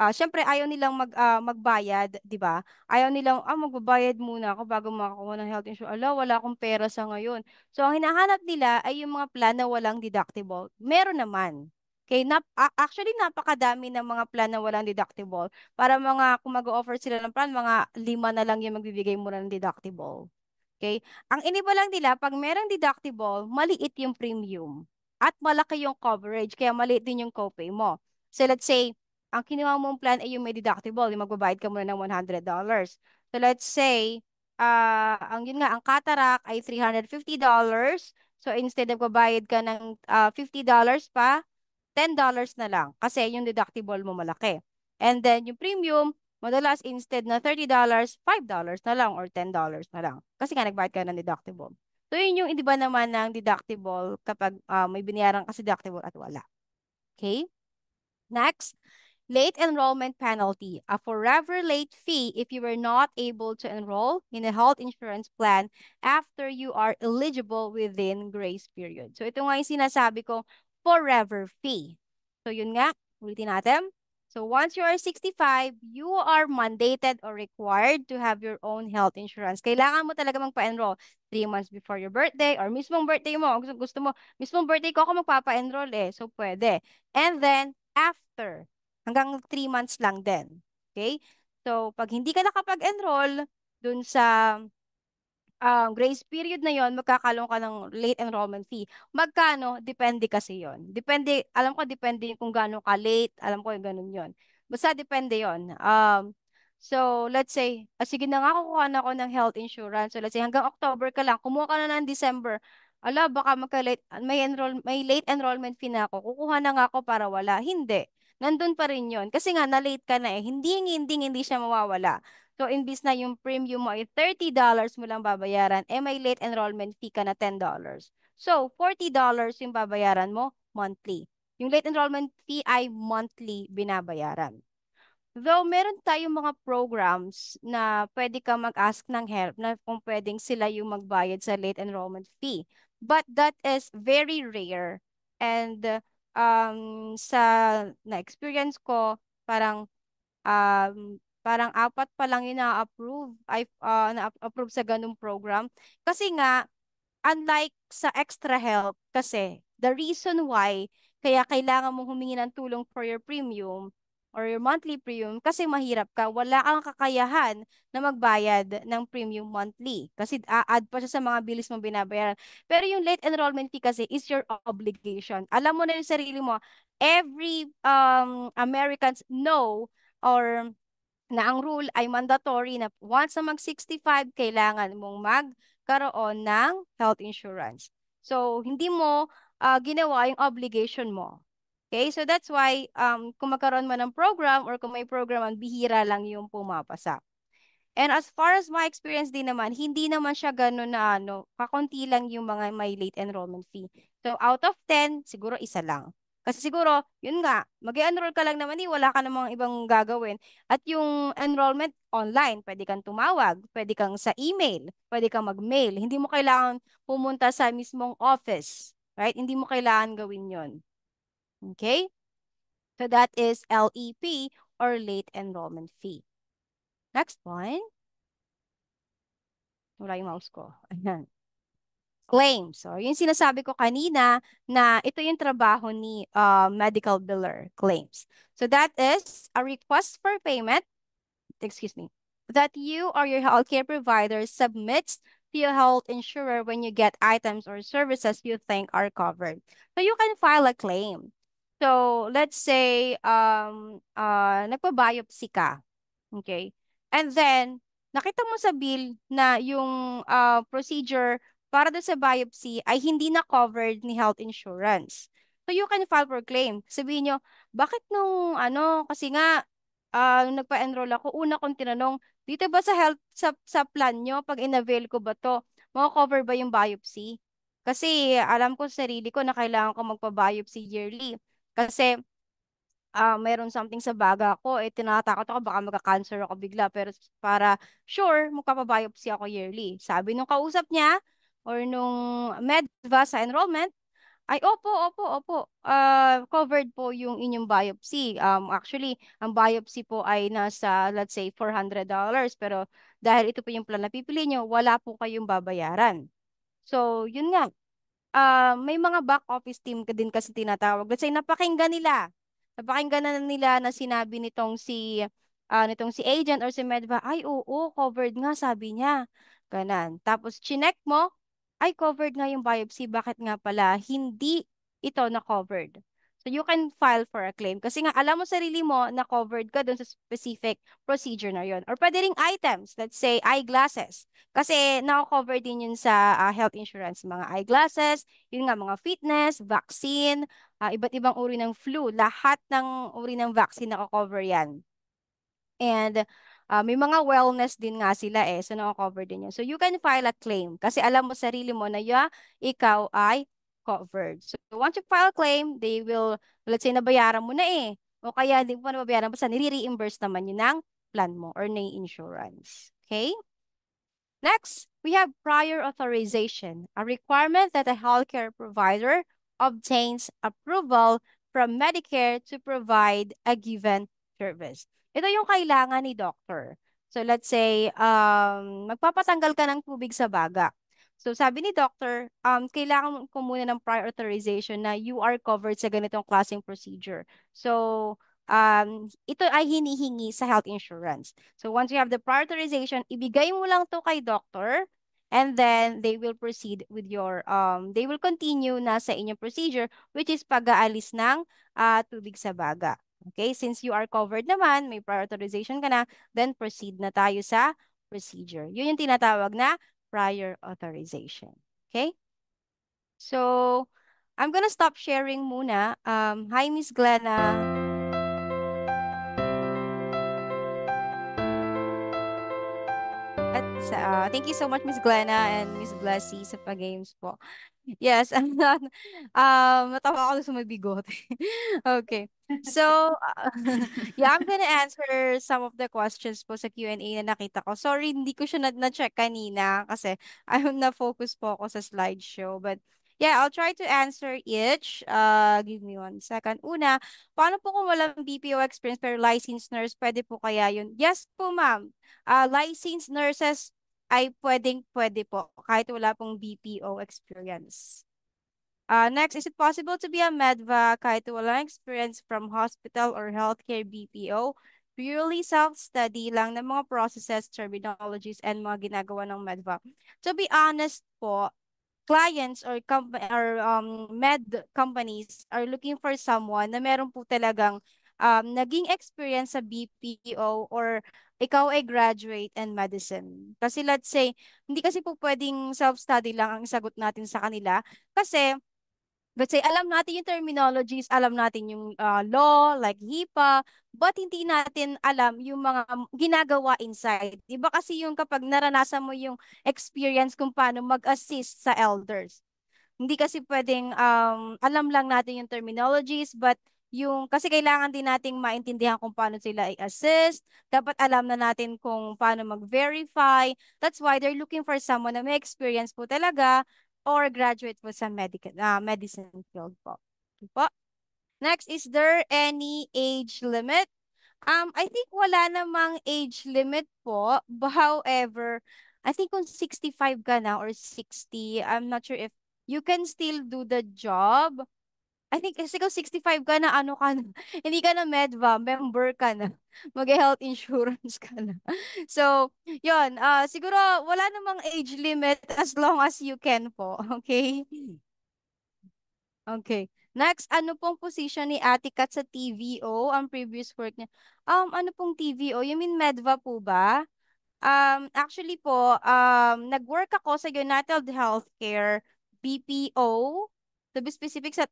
Syempre ayaw nilang magbayad, 'di ba? Ayaw nilang magbabayad muna ako bago makakuha ng health insurance. Ala, wala akong pera sa ngayon. So ang hinahanap nila ay yung mga plan na walang deductible. Meron naman. Okay, actually napakadami ng mga plan na walang deductible. Para mga kung mag-offer sila ng plan, mga 5 na lang yung magbibigay muna ng deductible. Okay? Ang iniba lang nila, pag merong deductible, maliit yung premium. At malaki yung coverage, kaya maliit din yung copay mo. So let's say, ang kinuha mong plan ay yung may deductible, yung magbabayad ka muna ng $100. So let's say, ang cataract ay $350. So instead of babayad ka ng $50 pa, $10 na lang kasi yung deductible mo malaki. And then yung premium, madalas instead na $30, $5 na lang or $10 na lang. Kasi nga nagbayad ka ng deductible. So yun yung iba naman ng deductible kapag may binayaran kasi deductible at wala. Okay? Next, late enrollment penalty, a forever late fee if you were not able to enroll in a health insurance plan after you are eligible within grace period. So ito nga yung sinasabi ko, forever fee. So yun nga, ulitin natin. So once you are 65, you are mandated or required to have your own health insurance. Kailangan mo talaga magpa-enroll 3 months before your birthday or mismong birthday mo. Gusto mo, mismong birthday ko ako magpapa-enroll So pwede. And then, after, hanggang 3 months lang din. Okay? So, pag hindi ka nakapag-enroll dun sa grace period na yon, magkakaroon ka ng late enrollment fee. Magkano? Depende kasi yon. Depende, alam ko depende kung gaano ka late, alam ko yung ganun yon. Basta depende yon. So, let's say, sige na nga, kukuha na ako ng health insurance. So, let's say, hanggang October ka lang, kumuha ka na ng December. Ala, baka may late enrollment fee na ako. Kukuha na nga ako para wala. Hindi. Nandun pa rin yon. Kasi nga, na-late ka na hindi siya mawawala. So, imbis na yung premium mo ay $30 mo lang babayaran, may late enrollment fee ka na $10. So, $40 yung babayaran mo monthly. Yung late enrollment fee ay monthly binabayaran. Though meron tayong mga programs na pwede ka mag-ask ng help na kung pwedeng sila yung magbayad sa late enrollment fee. But that is very rare. And sa na-experience ko, parang 4 pa lang yung na-approve sa ganung program. Kasi nga, unlike sa extra help, kasi the reason why kaya kailangan mong humingi ng tulong for your premium or your monthly premium kasi mahirap ka, wala kang kakayahan na magbayad ng premium monthly kasi add pa siya sa mga bills mo binabayaran. Pero yung late enrollment fee kasi is your obligation. Alam mo na yung sarili mo, every Americans know or na ang rule ay mandatory na once na mag-65, kailangan mong magkaroon ng health insurance. So, hindi mo ginawa yung obligation mo. Okay? So, that's why kung magkaroon mo ng program or kung may program, bihira lang yung pumapasa. And as far as my experience din naman, hindi naman siya ganun na ano, kakunti lang yung mga may late enrollment fee. So out of 10, siguro isa lang. Kasi siguro, yun nga, mag-enroll ka lang naman, wala ka namang ibang gagawin. At yung enrollment online, pwede kang tumawag, pwede kang sa email, pwede kang mag-mail. Hindi mo kailangan pumunta sa mismong office, right? Hindi mo kailangan gawin yon. Okay? So that is LEP or late enrollment fee. Next one. Wala yung mouse ko. Ayan. Claims. So, yung sinasabi ko kanina na ito yung trabaho ni medical biller claims. So, that is a request for payment, excuse me, that you or your healthcare provider submits to your health insurer when you get items or services you think are covered. So, you can file a claim. So, let's say, nagpa-biopsy ka. Okay? And then, nakita mo sa bill na yung procedure para doon sa biopsy ay hindi na covered ni health insurance. So, you can file for claim. Sabihin nyo, bakit nung ano, kasi nga, nung nagpa-enroll ako, una kong tinanong, dito ba sa health, sa plan nyo, pag in-avail ko ba to, mako-cover ba yung biopsy? Kasi alam ko sa sarili ko na kailangan ko magpa-biopsy yearly. Kasi mayroon something sa baga ko, tinatakot ako baka magka-cancer ako bigla. Pero para sure, magpapabiopsy ako yearly. Sabi nung kausap niya or nung medva sa enrollment, ay opo, opo, opo. Covered po yung inyong biopsy. Actually, ang biopsy po ay nasa, let's say, $400. Pero dahil ito po yung plan na pipili nyo, wala po kayong babayaran. So, yun nga, may mga back office team ka din kasi tinatawag. Let's say napakinggan nila. Napakinggan na nila na sinabi nitong si agent or si Medva, ay oo, covered nga sabi niya. Ganan. Tapos chinek mo, ay covered nga yung biopsy. Bakit nga pala hindi ito na covered? So you can file for a claim kasi nga alam mo sarili mo na covered ka dun sa specific procedure na yon. Or pwede ring items, let's say eyeglasses. Kasi nako-cover din yun sa health insurance, mga eyeglasses, yun nga mga fitness, vaccine, iba't ibang uri ng flu, lahat ng uri ng vaccine nako-cover yan. And may mga wellness din nga sila so nako-cover din yun. So you can file a claim kasi alam mo sarili mo na ikaw ay covered. So once you file a claim, they will, let's say nabayaran mo na o kaya hindi mo pa nababayaran, basta nire-reimburse naman yun ng plan mo or ng insurance. Okay? Next, we have prior authorization, a requirement that a healthcare provider obtains approval from Medicare to provide a given service. Ito yung kailangan ni doctor. So let's say, magpapatanggal ka ng tubig sa baga. So sabi ni doctor, kailangan ko muna ng prior authorization na you are covered sa ganitong klaseng procedure. So, ito ay hinihingi sa health insurance. So once you have the prior authorization, ibigay mo lang to kay doctor and then they will proceed with they will continue na sa inyong procedure which is pag-aalis ng tubig sa baga. Okay, since you are covered naman, may prior authorization ka na, then proceed na tayo sa procedure. Yun yung tinatawag na prior authorization. Okay? So, I'm gonna stop sharing muna. Hi, Miss Glenna. Thank you so much, Miss Glenna and Miss Blessy sa pag-games po. Yes, I'm not, natawa ako sa may bigote. Okay. So, yeah, I'm gonna answer some of the questions po sa Q&A na nakita ko. Sorry, hindi ko siya na-check kanina kasi I'm na-focus po ako sa slideshow. But yeah, I'll try to answer each. Give me 1 second. Una, paano po kung walang BPO experience pero licensed nurse, pwede po kaya yun? Yes po, ma'am. Licensed nurses ay pwede po kahit wala pong BPO experience. Next, is it possible to be a medva kahit walang experience from hospital or healthcare BPO? Purely self-study lang ng mga processes, terminologies, and mga ginagawa ng medva. To be honest po, clients or med companies are looking for someone na meron po talagang naging experience sa BPO or ikaw ay graduate in medicine. Kasi let's say, hindi kasi po pwedeng self-study lang ang sagot natin sa kanila. Kasi let's say, alam natin yung terminologies, alam natin yung law, like HIPAA, but hindi natin alam yung mga ginagawa inside. Iba kasi yung kapag naranasan mo yung experience kung paano mag-assist sa elders. Hindi kasi pwedeng alam lang natin yung terminologies, but yung, kasi kailangan din nating maintindihan kung paano sila i-assist. Dapat alam na natin kung paano mag-verify. That's why they're looking for someone na may experience po talaga or graduate po sa medicine field po. Okay po. Next, is there any age limit? I think wala namang age limit po. However, I think kung 65 ka na or 60, I'm not sure if you can still do the job. I think kasi kung 65 ka na, ano ka na, hindi ka na medva, member ka na. Mag-health insurance ka na. So, yun, siguro wala namang age limit as long as you can po. Okay? Okay. Next, ano pong position ni Ate Kat sa TVO, ang previous work niya? Ano pong TVO? You mean Medva po ba? Actually po, nag-work ako sa United Healthcare BPO. To be specific sa,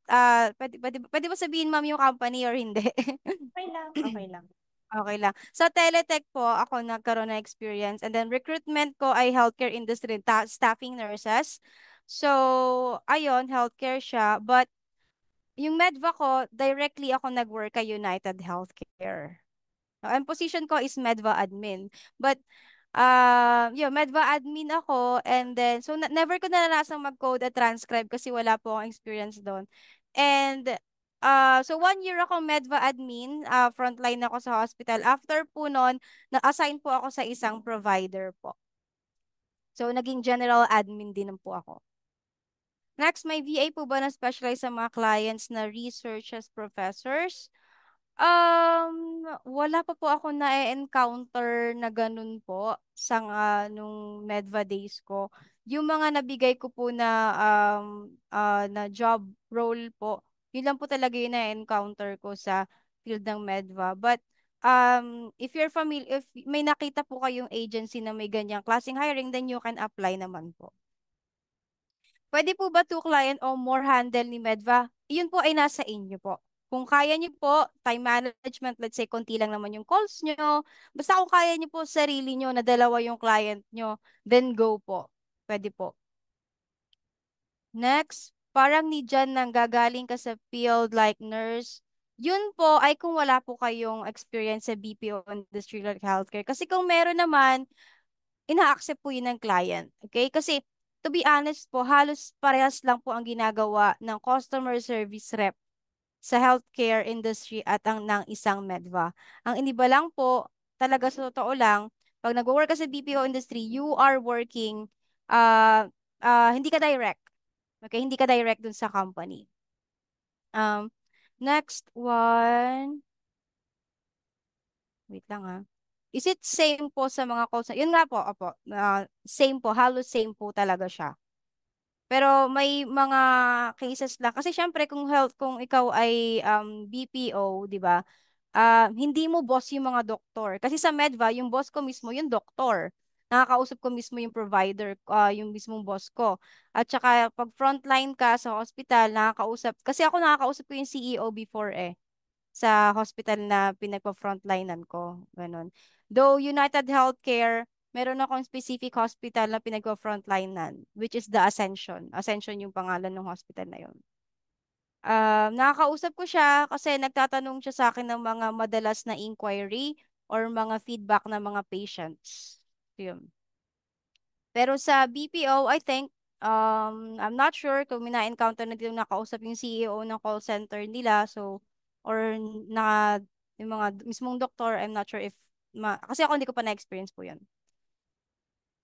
pwede ba sabihin ma'am yung company or hindi? Okay lang, okay lang. Okay lang. Sa Teletech po, ako nagkaroon ng experience. And then recruitment ko ay healthcare industry, staffing nurses. So, ayun, healthcare siya. But yung medva ko, directly ako nag-work kay United Healthcare. Ang position ko is medva admin. But, yun, medva admin ako. And then, so never ko naranasang mag-code at transcribe kasi wala po akong experience doon. And, so 1 year ako medva admin, frontline ako sa hospital. After po noon, na-assign po ako sa isang provider po. So, naging general admin din po ako. Next, may VA po ba na specialize sa mga clients na researchers, professors? Wala pa po ako na-encounter na ganun po sa nung Medva days ko. Yung mga nabigay ko po na job role po, yun lang po talaga yung na-encounter ko sa field ng Medva. But if you're familiar, if may nakita po kayong agency na may ganyang klaseng hiring, then you can apply naman po. Pwede po ba two client o more handle ni Medva? Iyon po ay nasa inyo po. Kung kaya niyo po, time management, let's say, konti lang naman yung calls nyo. Basta kung kaya niyo po sarili nyo na dalawa yung client nyo, then go po. Pwede po. Next, parang ni Jan nang gagaling ka sa field like nurse. Yun po ay kung wala po kayong experience sa BPO industry like healthcare. Kasi kung meron naman, ina-accept po yun ng client. Okay? Kasi, to be honest po, halos parehas lang po ang ginagawa ng customer service rep sa healthcare industry at ang ng isang medva. Ang iniba lang po, talaga sa totoo lang, pag nag-work ka sa BPO industry, you are working, uh, hindi ka direct. Okay? Hindi ka direct dun sa company. Um, next one. Wait lang ah. Is it same po sa mga call center? Yun nga po, opo. Same po, halos same po talaga siya. Pero may mga cases lang. Kasi syempre kung ikaw ay BPO, di ba? Hindi mo boss yung mga doktor. Kasi sa Medva, yung boss ko mismo yung doktor. Nakakausap ko mismo yung provider, yung mismong boss ko. At saka pag frontline ka sa hospital, nakakausap. Kasi ako nakakausap ko yung CEO before sa hospital na pinagpa-frontlinean ko. Ganun. Though United Healthcare, meron akong specific hospital na pinagpa-frontlinean, which is the Ascension. Ascension yung pangalan ng hospital na yun. Nakakausap ko siya kasi nagtatanong siya sa akin ng mga madalas na inquiry or mga feedback ng mga patients. Yun. Pero sa BPO, I think, I'm not sure kung may na-encounter na dito nakausap yung CEO ng call center nila. So, or yung mga mismong doktor, I'm not sure if, kasi ako hindi ko pa na-experience po yun.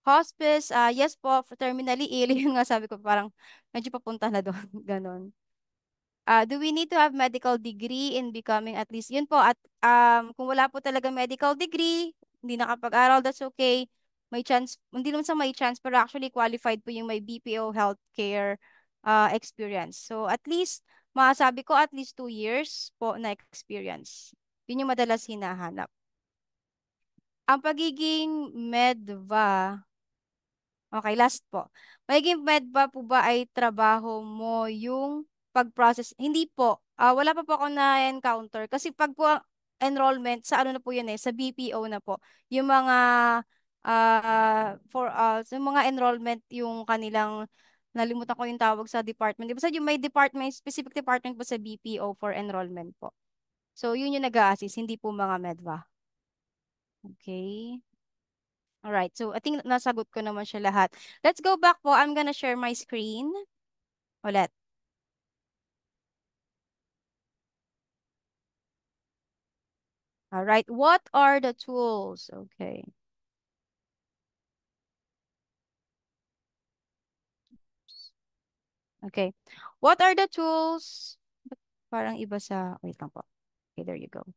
Hospice, yes po, for terminally ill, yung nga sabi ko, parang medyo papunta na doon, ganon. Do we need to have medical degree in becoming at least, yun po, at kung wala po talaga medical degree, hindi nakapag-aral, that's okay. May chance, hindi naman sa may chance, pero actually qualified po yung may BPO healthcare experience. So at least, masabi ko at least 2 years po na experience. Yun yung madalas hinahanap. Ang pagiging medva, okay, last po. Magiging med ba po ba ay trabaho mo yung pag-process? Hindi po. Wala pa po ako na-encounter. Kasi pag po ang enrollment, sa ano na po yun sa BPO na po. Yung mga, sa mga enrollment, yung kanilang, nalimutan ko yung tawag sa department. Basta yung may department, specific department po sa BPO for enrollment po. So, yun yung nag-a-assist, hindi po mga medva. Okay. Alright, so I think nasagot ko naman siya lahat. Let's go back po. I'm gonna share my screen ulit. Alright, what are the tools? Okay. Okay. What are the tools? Ba't parang iba sa, wait lang po. Okay, there you go.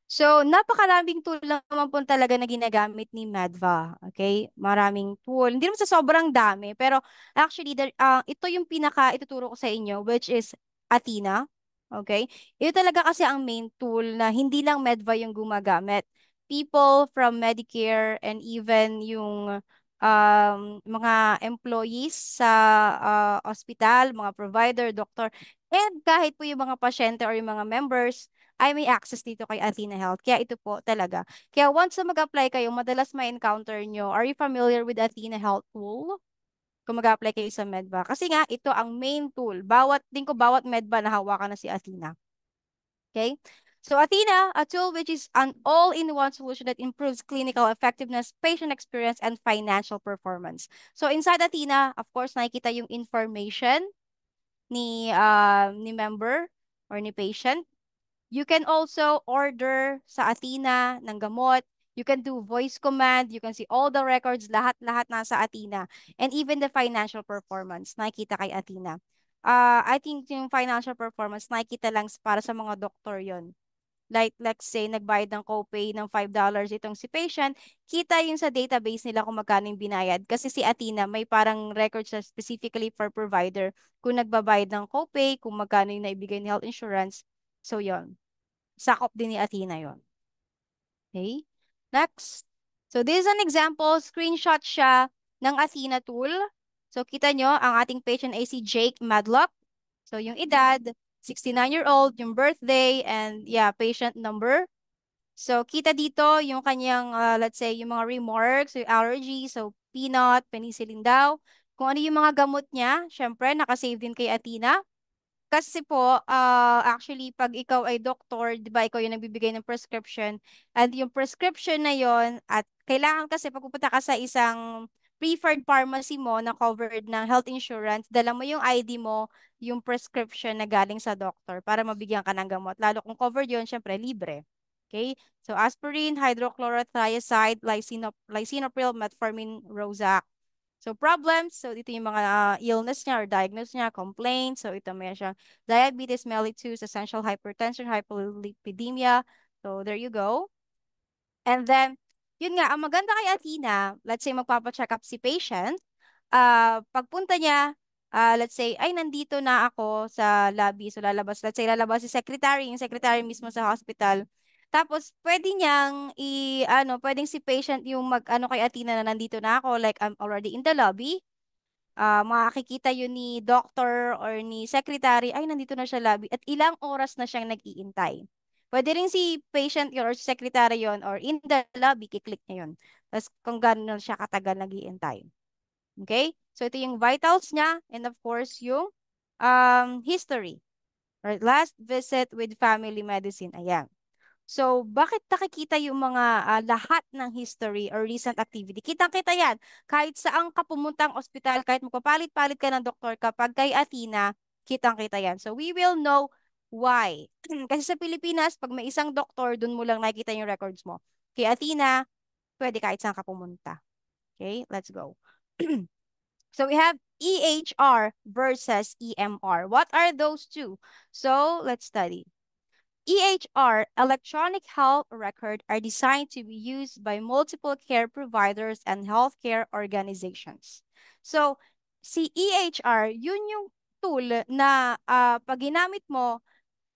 So, napakaraming tool naman po talaga na ginagamit ni Madva. Okay? Maraming tool. Hindi naman sa sobrang dami, pero actually, ito yung pinaka ituturo ko sa inyo, which is Athena. Okay? Ito talaga kasi ang main tool na hindi lang Medva yung gumagamit. People from Medicare and even yung mga employees sa hospital, mga provider, doctor, and kahit po yung mga pasyente or yung mga members, ay may access dito kay Athena Health. Kaya ito po talaga. Kaya once na mag-apply kayo, madalas ma-encounter nyo, are you familiar with Athena Health tool? Kung mag-apply kayo sa Medba. Kasi nga, ito ang main tool. Bawat Medba na hawakan na si Athena. Okay? So Athena, a tool which is an all-in-one solution that improves clinical effectiveness, patient experience, and financial performance. So inside Athena, of course, nakikita yung information ni member or ni patient. You can also order sa Athena ng gamot. You can do voice command. You can see all the records. Lahat-lahat nasa Athena. And even the financial performance, nakikita kay Athena. I think yung financial performance, nakikita lang para sa mga doktor yon. Like, let's say, nagbayad ng copay ng $5 itong si patient, kita yung sa database nila kung magkano yung binayad. Kasi si Athena, may parang records na specifically for provider kung nagbabayad ng copay, kung magkano yung naibigay ni health insurance. So, yon. Sakop din ni Athena yon. Okay? Next. So, this is an example. Screenshot siya ng Athena tool. So, kita nyo, ang ating patient ay si Jake Madlock. So, yung edad, 69-year-old, yung birthday, and yeah, patient number. So, kita dito yung kanyang, let's say, yung mga remarks, yung allergy. So, peanut, penicillin daw. Kung ano yung mga gamot niya, syempre, nakasave din kay Athena. Kasi po, actually, pag ikaw ay doktor, di ba, ikaw yung nagbibigay ng prescription, and yung prescription na yon at kailangan kasi pag pupunta ka sa isang preferred pharmacy mo na covered ng health insurance, dala mo yung ID mo, yung prescription na galing sa doctor para mabigyan ka ng gamot. Lalo kung covered yon, syempre, libre. Okay? So, aspirin, hydrochlorothiazide, lisinopril, metformin, Prozac. So problems, so ito yung mga illness niya or diagnosis niya, complaints. So ito may siyang diabetes mellitus, essential hypertension, hyperlipidemia. So there you go. And then, yun nga, ang maganda kay Athena, let's say magpapacheck up si patient, pagpunta niya, let's say, ay, nandito na ako sa lobby. So lalabas, let's say, lalabas si secretary, yung secretary mismo sa hospital. Tapos, pwede niyang pwedeng si patient yung ano kay Athena na nandito na ako, like I'm already in the lobby. Makakikita yun ni doctor or ni secretary, ay, nandito na siya lobby. At ilang oras na siyang nag-iintay. Pwede rin si patient yun or si secretary yun or in the lobby, kiklik niya yun. Tapos kung gano'n siya katagal nag-iintay. Okay? So, ito yung vitals niya and of course, yung history. Right? Last visit with family medicine. Ayan. So, bakit nakikita yung mga lahat ng history or recent activity? Kitang-kita yan. Kahit saang ka pumuntang ospital, kahit magpapalit-palit ka ng doktor, kapag kay Athena, kitang-kita yan. So, we will know why. Kasi sa Pilipinas, pag may isang doktor, dun mo lang nakikita yung records mo. Kay Athena, pwede kahit saan ka pumunta. Okay, let's go. So we have EHR versus EMR. What are those two? So let's study. EHR, electronic health record, are designed to be used by multiple care providers and healthcare organizations. So, si EHR, yun yung tool na pag ginamit mo,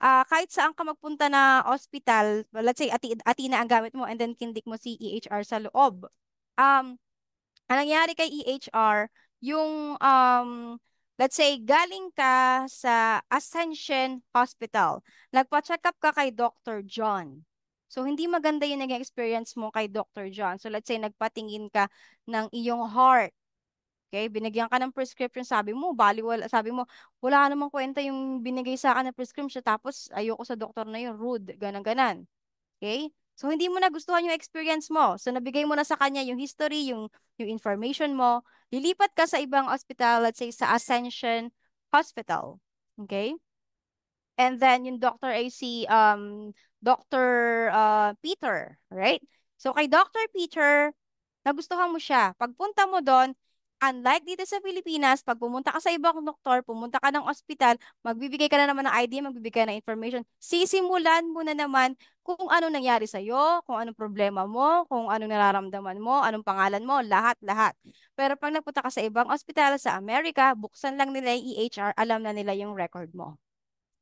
kahit saan ka magpunta na hospital, let's say Athena ang gamit mo and then kindik mo si EHR sa loob. Ang nangyari kay EHR, yung, let's say, galing ka sa Ascension Hospital. Nagpa-check up ka kay Dr. John. So, hindi maganda yung naging experience mo kay Dr. John. So, let's say, nagpatingin ka ng iyong heart. Okay, binigyan ka ng prescription, sabi mo, baliwala, sabi mo, wala namang kwenta yung binigay sa akin na prescription, tapos ayoko sa doktor na yun, rude, ganan-ganan. Okay? So, hindi mo nagustuhan yung experience mo. So, nabigay mo na sa kanya yung history, yung information mo. Lilipat ka sa ibang hospital, let's say sa Ascension Hospital. Okay? And then, yung Dr. AC, Dr. Peter, right? So, kay Dr. Peter, nagustuhan mo siya. Pagpunta mo doon, unlike dito sa Pilipinas, pag pumunta ka sa ibang doktor, pumunta ka ng ospital, magbibigay ka na naman ng ID, magbibigay ka ng information. Sisimulan mo na naman kung ano nangyari sa'yo, kung anong problema mo, kung anong nararamdaman mo, anong pangalan mo, lahat-lahat. Pero pag nagpunta ka sa ibang ospital sa Amerika, buksan lang nila yung EHR, alam na nila yung record mo.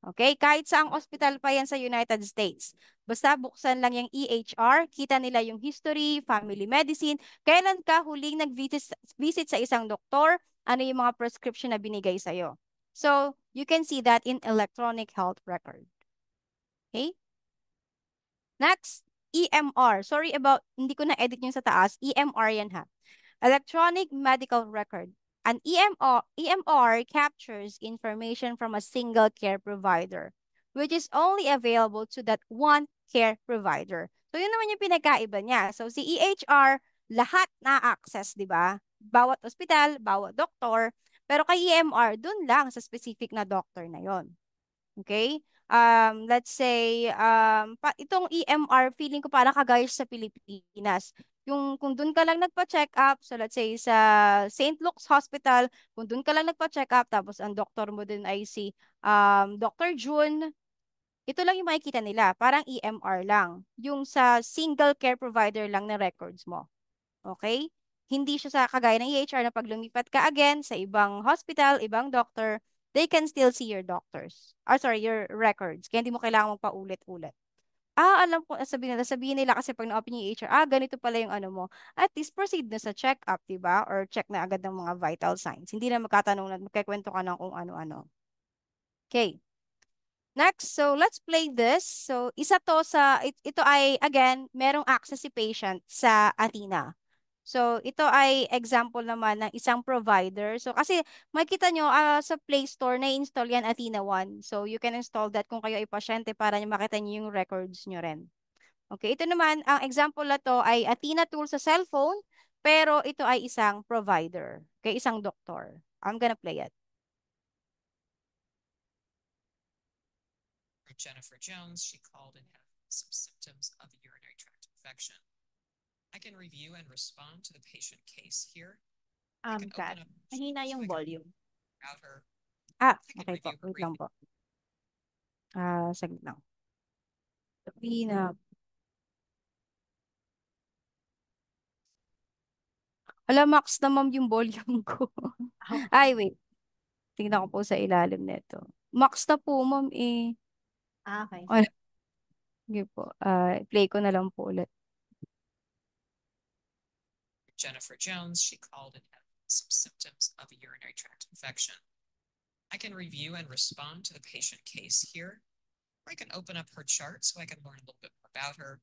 Okay? Kahit saang ospital pa yan sa United States. Basta buksan lang yung EHR, kita nila yung history, family medicine, kailan ka huling nag-visit sa isang doktor, ano yung mga prescription na binigay sa'yo. So, you can see that in electronic health record. Okay? Next, EMR. Sorry about, hindi ko na-edit yung sa taas. EMR yan ha. Electronic medical record. An EMR captures information from a single care provider, which is only available to that one care provider. So, yun naman yung pinagkaiba niya. So, si EHR, lahat na-access, di ba? Bawat ospital, bawat doktor. Pero kay EMR, dun lang sa specific na doctor na yon. Okay? Let's say, itong EMR, feeling ko parang kagaya sa Pilipinas. Yung kung doon ka lang nagpa-check up, so let's say sa St. Luke's Hospital, kung doon ka lang nagpa-check up, tapos ang doktor mo din ay si Dr. June, ito lang yung makikita nila, parang EMR lang. Yung sa single care provider lang na records mo. Okay? Hindi siya sa kagaya ng EHR na pag lumipat ka again sa ibang hospital, ibang doctor, they can still see your doctors. Your records. Kaya hindi mo kailangan magpaulit-ulit. Alam ko, sabihin nila kasi pag na-open yung EHR, ganito pala yung ano mo. At least proceed na sa check-up, diba? Or check na agad ng mga vital signs. Hindi na magkatanong na magkikwento ka ng kung ano-ano. Okay. Next, so let's play this. So, isa to sa, ito ay, again, merong access si patient sa Athena. So, ito ay example naman ng isang provider. So, kasi makikita nyo sa Play Store, na-install yan Athena One. So, you can install that kung kayo ay pasyente para nyo makita nyo yung records nyo rin. Okay, ito naman, ang example na to ay Athena tool sa cellphone, pero ito ay isang provider. Okay, isang doktor. I'm gonna play it. Jennifer Jones, she called and had some symptoms of a urinary tract infection. I can review and respond to the patient case here. I can Kat, open up mahina so yung I can volume. about her. Ah, I can okay po. review her Wait lang briefing. po. Saglit lang. Athena. Wala, max na ma'am yung volume ko. Ay, wait. Tingnan ko po sa ilalim nito. Max na po, ma'am eh. Okay. Wala. Sige po. Play ko na lang po ulit. Jennifer Jones, she called and had some symptoms of a urinary tract infection. I can review and respond to the patient case here, or I can open up her chart so I can learn a little bit more about her.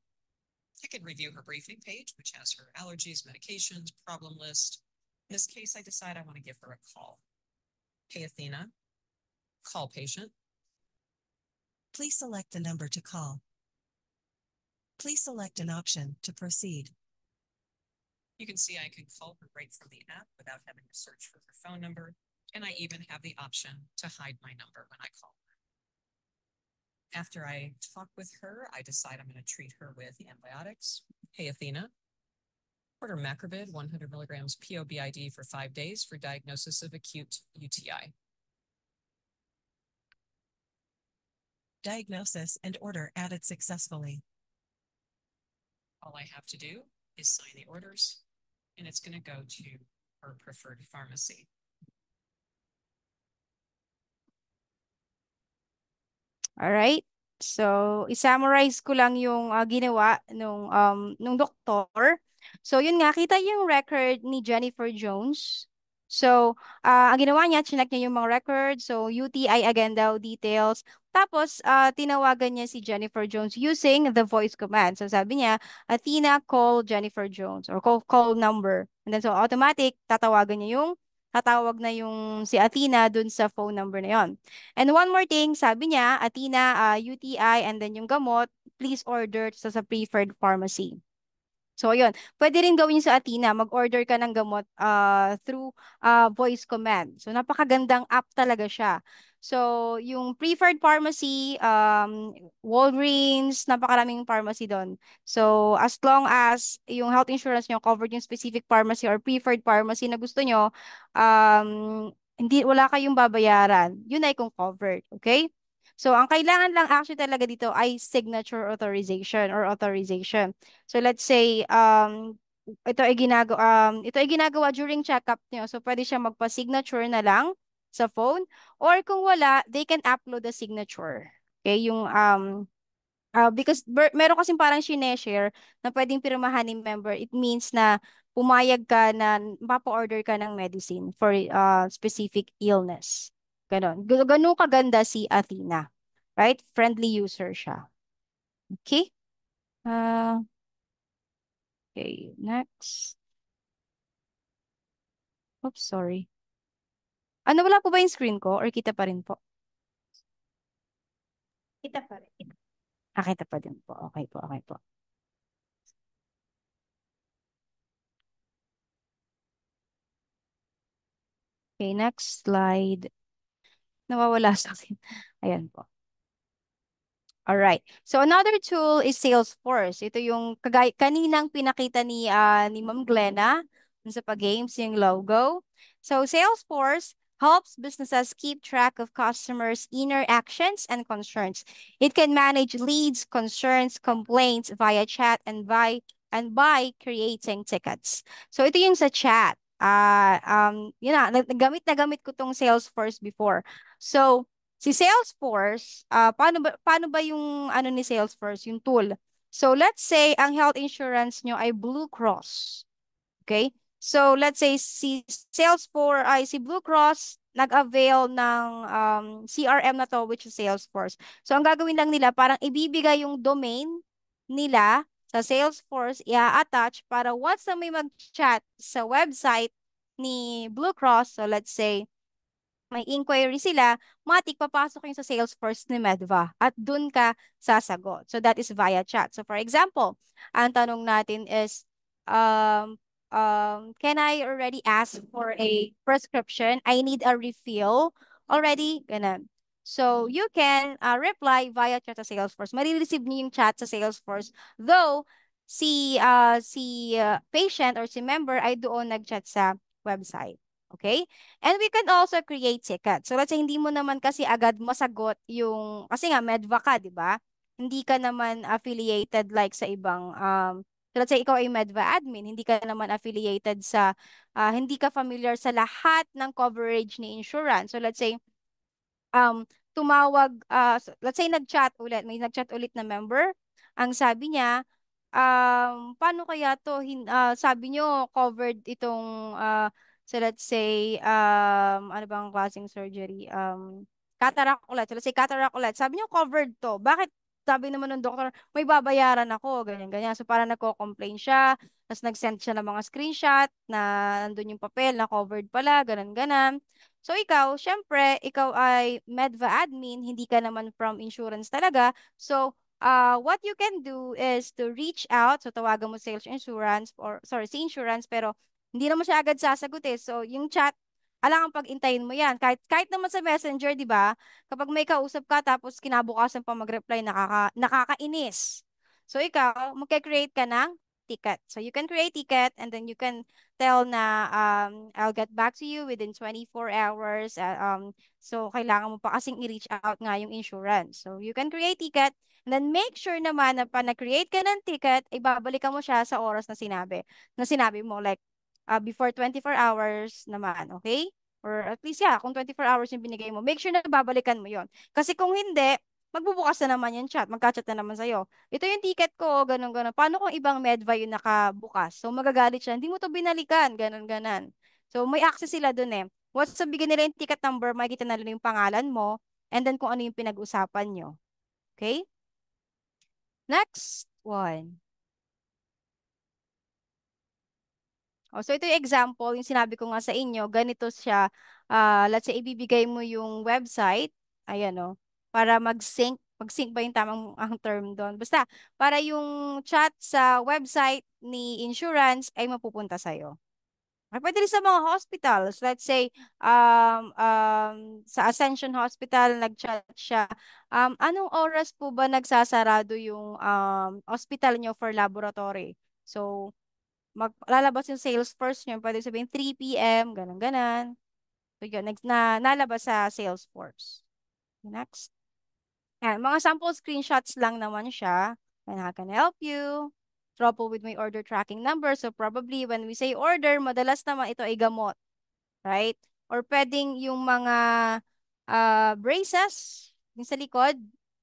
I can review her briefing page, which has her allergies, medications, problem list. In this case, I decide I want to give her a call. Hey, Athena, call patient. Please select the number to call. Please select an option to proceed. You can see I can call her right from the app without having to search for her phone number, and I even have the option to hide my number when I call her. After I talk with her, I decide I'm going to treat her with antibiotics. Hey, Athena, Order Macrobid 100 milligrams POBID for 5 days for diagnosis of acute UTI. Diagnosis and order added successfully. All I have to do is sign the orders, and it's going to go to her preferred pharmacy. Alright? So, i-summarize ko lang yung ginawa nung doktor. So, yun nga, kita yung record ni Jennifer Jones. So, ang ginawa niya, chinek niya yung mga record. So, UTI again daw, details. Tapos, tinawagan niya si Jennifer Jones using the voice command. So, sabi niya, Athena, call Jennifer Jones or call number. And then, so, automatic, tatawag na yung si Athena dun sa phone number na yon. And one more thing, sabi niya, Athena, UTI, and then yung gamot, please order sa preferred pharmacy. So, yun. Pwede rin gawin sa Athena, mag-order ka ng gamot through voice command. So, napakagandang app talaga siya. So, yung preferred pharmacy, Walgreens, napakaraming pharmacy doon. So, as long as yung health insurance nyo covered yung specific pharmacy or preferred pharmacy na gusto nyo, wala kayong babayaran. Yun ay kung covered. Okay? So, ang kailangan lang actually talaga dito ay signature authorization or authorization. So, let's say, ito ay ginagawa during checkup niyo. So, pwede siya magpa-signature na lang sa phone. Or kung wala, they can upload the signature. Okay, because meron kasing parang sineshare na pwedeng pirmahan ni member. It means na pumayag ka na mapa-order ka ng medicine for specific illness. Ganon. Ganun kaganda si Athena. Right? Friendly user siya. Okay? Okay, next. Oops, sorry. Ano, wala po ba yung screen ko or kita pa rin po? Kita pa rin. Kita pa din po. Okay po, okay po. Okay, next slide. Nawawala sa akin. Ayan po. Alright. So another tool is Salesforce. Ito yung kaninang pinakita ni Ma'am Glenna dun sa pag-games, yung logo. So Salesforce helps businesses keep track of customers' interactions and concerns. It can manage leads, concerns, complaints via chat by creating tickets. So ito yung sa chat. Yun na gamit ko tong Salesforce before. So si Salesforce, paano ba yung ano ni Salesforce, yung tool? So let's say ang health insurance nyo ay Blue Cross. Okay? So let's say si Blue Cross nag-avail ng CRM na to, which is Salesforce. So ang gagawin lang nila, parang ibibigay yung domain nila sa Salesforce, i-attach para once na may mag-chat sa website ni Blue Cross, so let's say may inquiry sila, matik papasok yung sa Salesforce ni Medva at dun ka sasagot. So that is via chat. So for example, ang tanong natin is, can I already ask for a prescription? I need a refill already. Ganun. So you can reply via chat sa Salesforce. Marireceive niyo yung chat sa Salesforce. Though, si patient or si member ay doon nag-chat sa website. Okay? And we can also create tickets. So let's say hindi mo naman kasi agad masagot yung, kasi nga medva ka, di ba? Hindi ka naman affiliated like sa ibang, so let's say ikaw ay medva admin, hindi ka naman affiliated hindi ka familiar sa lahat ng coverage ni insurance. So let's say, let's say may nag-chat ulit na member, ang sabi niya, paano kaya to, sabi nyo covered itong, so let's say, ano bang klaseng surgery? Cataract ulit. So let's say cataract ulit. Sabi nyo covered to. Bakit? Sabi naman ng doktor, may babayaran ako, ganyan, ganyan. So parang nagko-complain siya, tapos nag-send siya ng mga screenshot na nandun yung papel na covered pala, ganun, ganan. So ikaw, syempre, ikaw ay Medva admin, hindi ka naman from insurance talaga. So, what you can do is to reach out. So, tawagan mo sales insurance or, sorry, si insurance, pero hindi naman siya agad sasagot eh. So, yung chat, alangan pag-intayin mo yan. Kahit naman sa messenger, di ba? Kapag may kausap ka, tapos kinabukasan pa mag-reply, nakakainis. So, ikaw, magka-create ka ng ticket. So you can create ticket and then you can tell na I'll get back to you within 24 hours. So kailangan mo pa kasing i-reach out nga yung insurance. So you can create ticket and then make sure naman na pa na-create ka ng ticket, ibabalikan mo siya sa oras na sinabi mo like before 24 hours naman, okay? Or at least kung 24 hours yung binigay mo, make sure na babalikan mo yon. Kasi kung hindi, magbubukas na naman yung chat, magka-chat na naman sa'yo. Ito yung ticket ko, ganun, ganun. Paano kung ibang medva yung nakabukas? So, magagalit siya, hindi mo to binalikan, ganun, ganun. So, may access sila dun eh. Once bigyan nila yung ticket number, makikita na nila yung pangalan mo, and then kung ano yung pinag-usapan nyo. Okay? Next one. So ito yung example, yung sinabi ko nga sa inyo, ganito siya. Let's say, ibibigay mo yung website, ayan para mag-sync ba yung tamang ang term doon? Basta, para yung chat sa website ni insurance ay mapupunta sa'yo. Ay, pwede rin sa mga hospitals. Let's say, sa Ascension Hospital, nag-chat siya. Anong oras po ba nagsasarado yung hospital nyo for laboratory? So, lalabas yung Salesforce nyo. Pwede sabihin 3 p.m., ganun-ganan. So, yun, nalabas sa Salesforce. Next. Yan, mga sample screenshots lang naman siya. And how can I help you? Trouble with my order tracking number. So, probably when we say order, madalas naman ito ay gamot. Right? Or pwedeng yung mga braces yung sa likod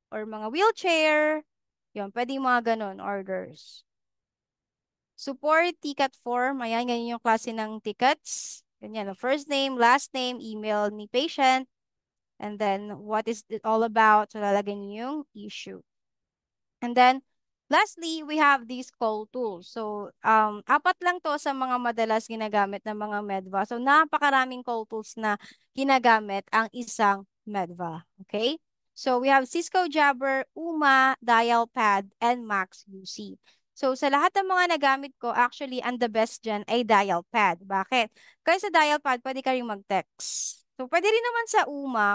or mga wheelchair. Yun, pwedeng mga ganun orders. Support ticket form. Ayan, ganyan yung klase ng tickets. Ganyan, first name, last name, email ni patient, and then what is it all about? So, lalagyan niyo yung issue. And then, lastly, we have these call tools. So, apat lang to sa mga madalas ginagamit ng mga medva. So, napakaraming call tools na ginagamit ang isang medva. Okay? So, we have Cisco Jabber, UMA, Dialpad, and Max UC. So, sa lahat ng mga nagamit ko, actually, ang the best dyan ay Dialpad. Bakit? Kasi sa Dialpad, pwede ka rin mag-text. So, pwede rin naman sa UMA.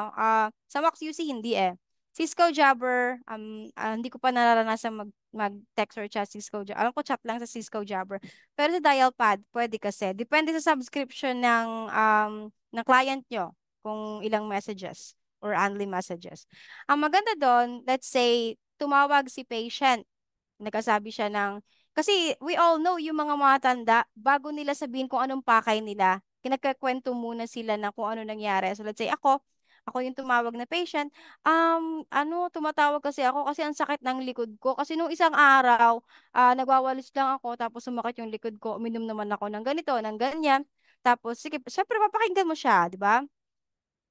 Sa Max UC, hindi eh. Cisco Jabber, hindi ko pa nararanasan mag-text or chat Cisco Jabber. Alam ko chat lang sa Cisco Jabber. Pero sa Dialpad, pwede kasi. Depende sa subscription ng client nyo kung ilang messages or only messages. Ang maganda doon, let's say, tumawag si patient. Nagkasabi siya kasi we all know yung mga matanda, bago nila sabihin kung anong pakay nila, kinagkakwento muna sila na kung ano nangyari. So let's say ako yung tumawag na patient, tumatawag kasi ako kasi ang sakit ng likod ko. Kasi nung isang araw, nagwawalis lang ako, tapos sumakit yung likod ko, uminom naman ako ng ganito, ng ganyan. Tapos, sige, syempre papakinggan mo siya, di ba?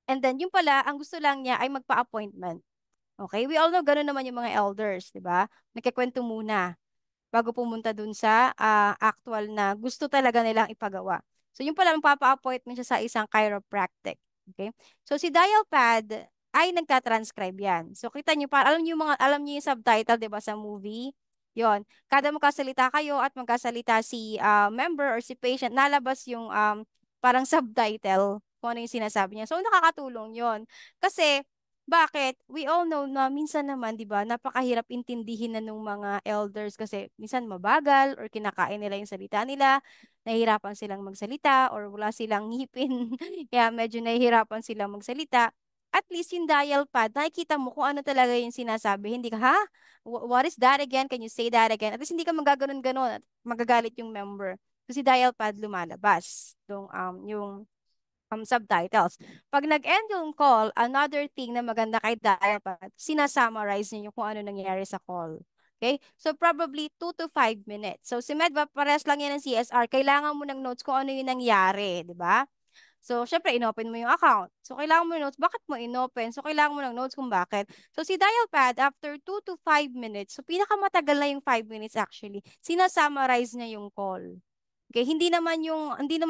And then, yung pala, ang gusto lang niya ay magpa-appointment. Okay? We all know, ganun naman yung mga elders, di ba? Nagkikwento muna bago pumunta dun sa actual na gusto talaga nilang ipagawa. So, yung pala, magpapa-appointment siya sa isang chiropractic. Okay? So, si Dialpad ay nagtatranscribe yan. So, kita niyo, alam niyo yung subtitle, di ba, sa movie? Yon. Kada magkasalita kayo at magkasalita si member or si patient, nalabas yung parang subtitle kung ano yung sinasabi niya. So, nakakatulong yon. Kasi, bakit? We all know na minsan naman, di ba, napakahirap intindihin na nung mga elders kasi minsan mabagal or kinakain nila yung salita nila, nahihirapan silang magsalita or wala silang ngipin, kaya medyo nahihirapan silang magsalita. At least yung dial pad, nakikita mo kung ano talaga yung sinasabi. Hindi ka, ha? What is that again? Can you say that again? At least hindi ka magaganon-ganon at magagalit yung member. Kasi dial pad lumalabas. Yung subtitles. Pag nag-end yung call, another thing na maganda kay Dialpad, sinasummarize niyo kung ano nangyari sa call. Okay? So, probably 2 to 5 minutes. So, si Medva, parehas lang yan ng CSR. Kailangan mo ng notes kung ano yung nangyari, di ba? So, syempre, inopen mo yung account. So, kailangan mo ng notes. Bakit mo inopen? So, kailangan mo ng notes kung bakit. So, si Dialpad, after 2 to 5 minutes, so pinakamatagal na yung 5 minutes actually, sinasummarize niya yung call. Okay, hindi naman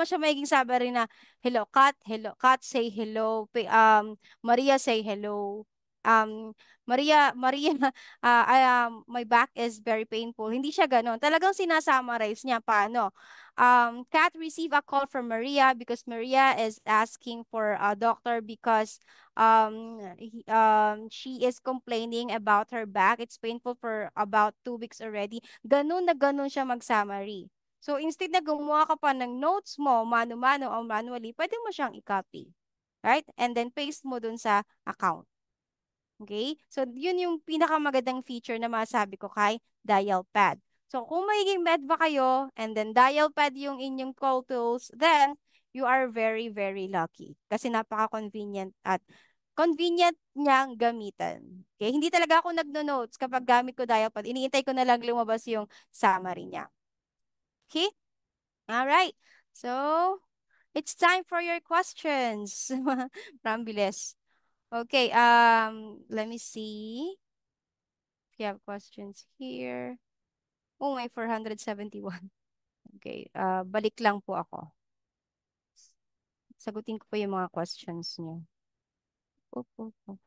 siya magiging sabi rin na, hello, Kat, say hello, Maria, say hello. um, Maria, my back is very painful. Hindi siya ganun. Talagang sinasummarize niya paano. Kat received a call from Maria because Maria is asking for a doctor because she is complaining about her back. It's painful for about 2 weeks already. Ganun na ganun siya mag-summary. So instead na gumawa ka pa ng notes mo, mano-mano o manually, pwede mo siyang i-copy. Right? And then paste mo dun sa account. Okay? So, yun yung pinakamagandang feature na masabi ko kay dial pad. So, kung magiging Medva kayo, and then dial pad yung inyong call tools, then you are very, very lucky. Kasi napaka-convenient at convenient niyang gamitan. Okay? Hindi talaga ako nagno-notes kapag gamit ko dial pad. Iniintay ko na lang lumabas yung summary niya. Okay? Alright. So, it's time for your questions. Parang bilis. Okay, let me see if you have questions here. Oh, may 471. Okay, balik lang po ako. Sagutin ko po yung mga questions niyo. Opo, opo.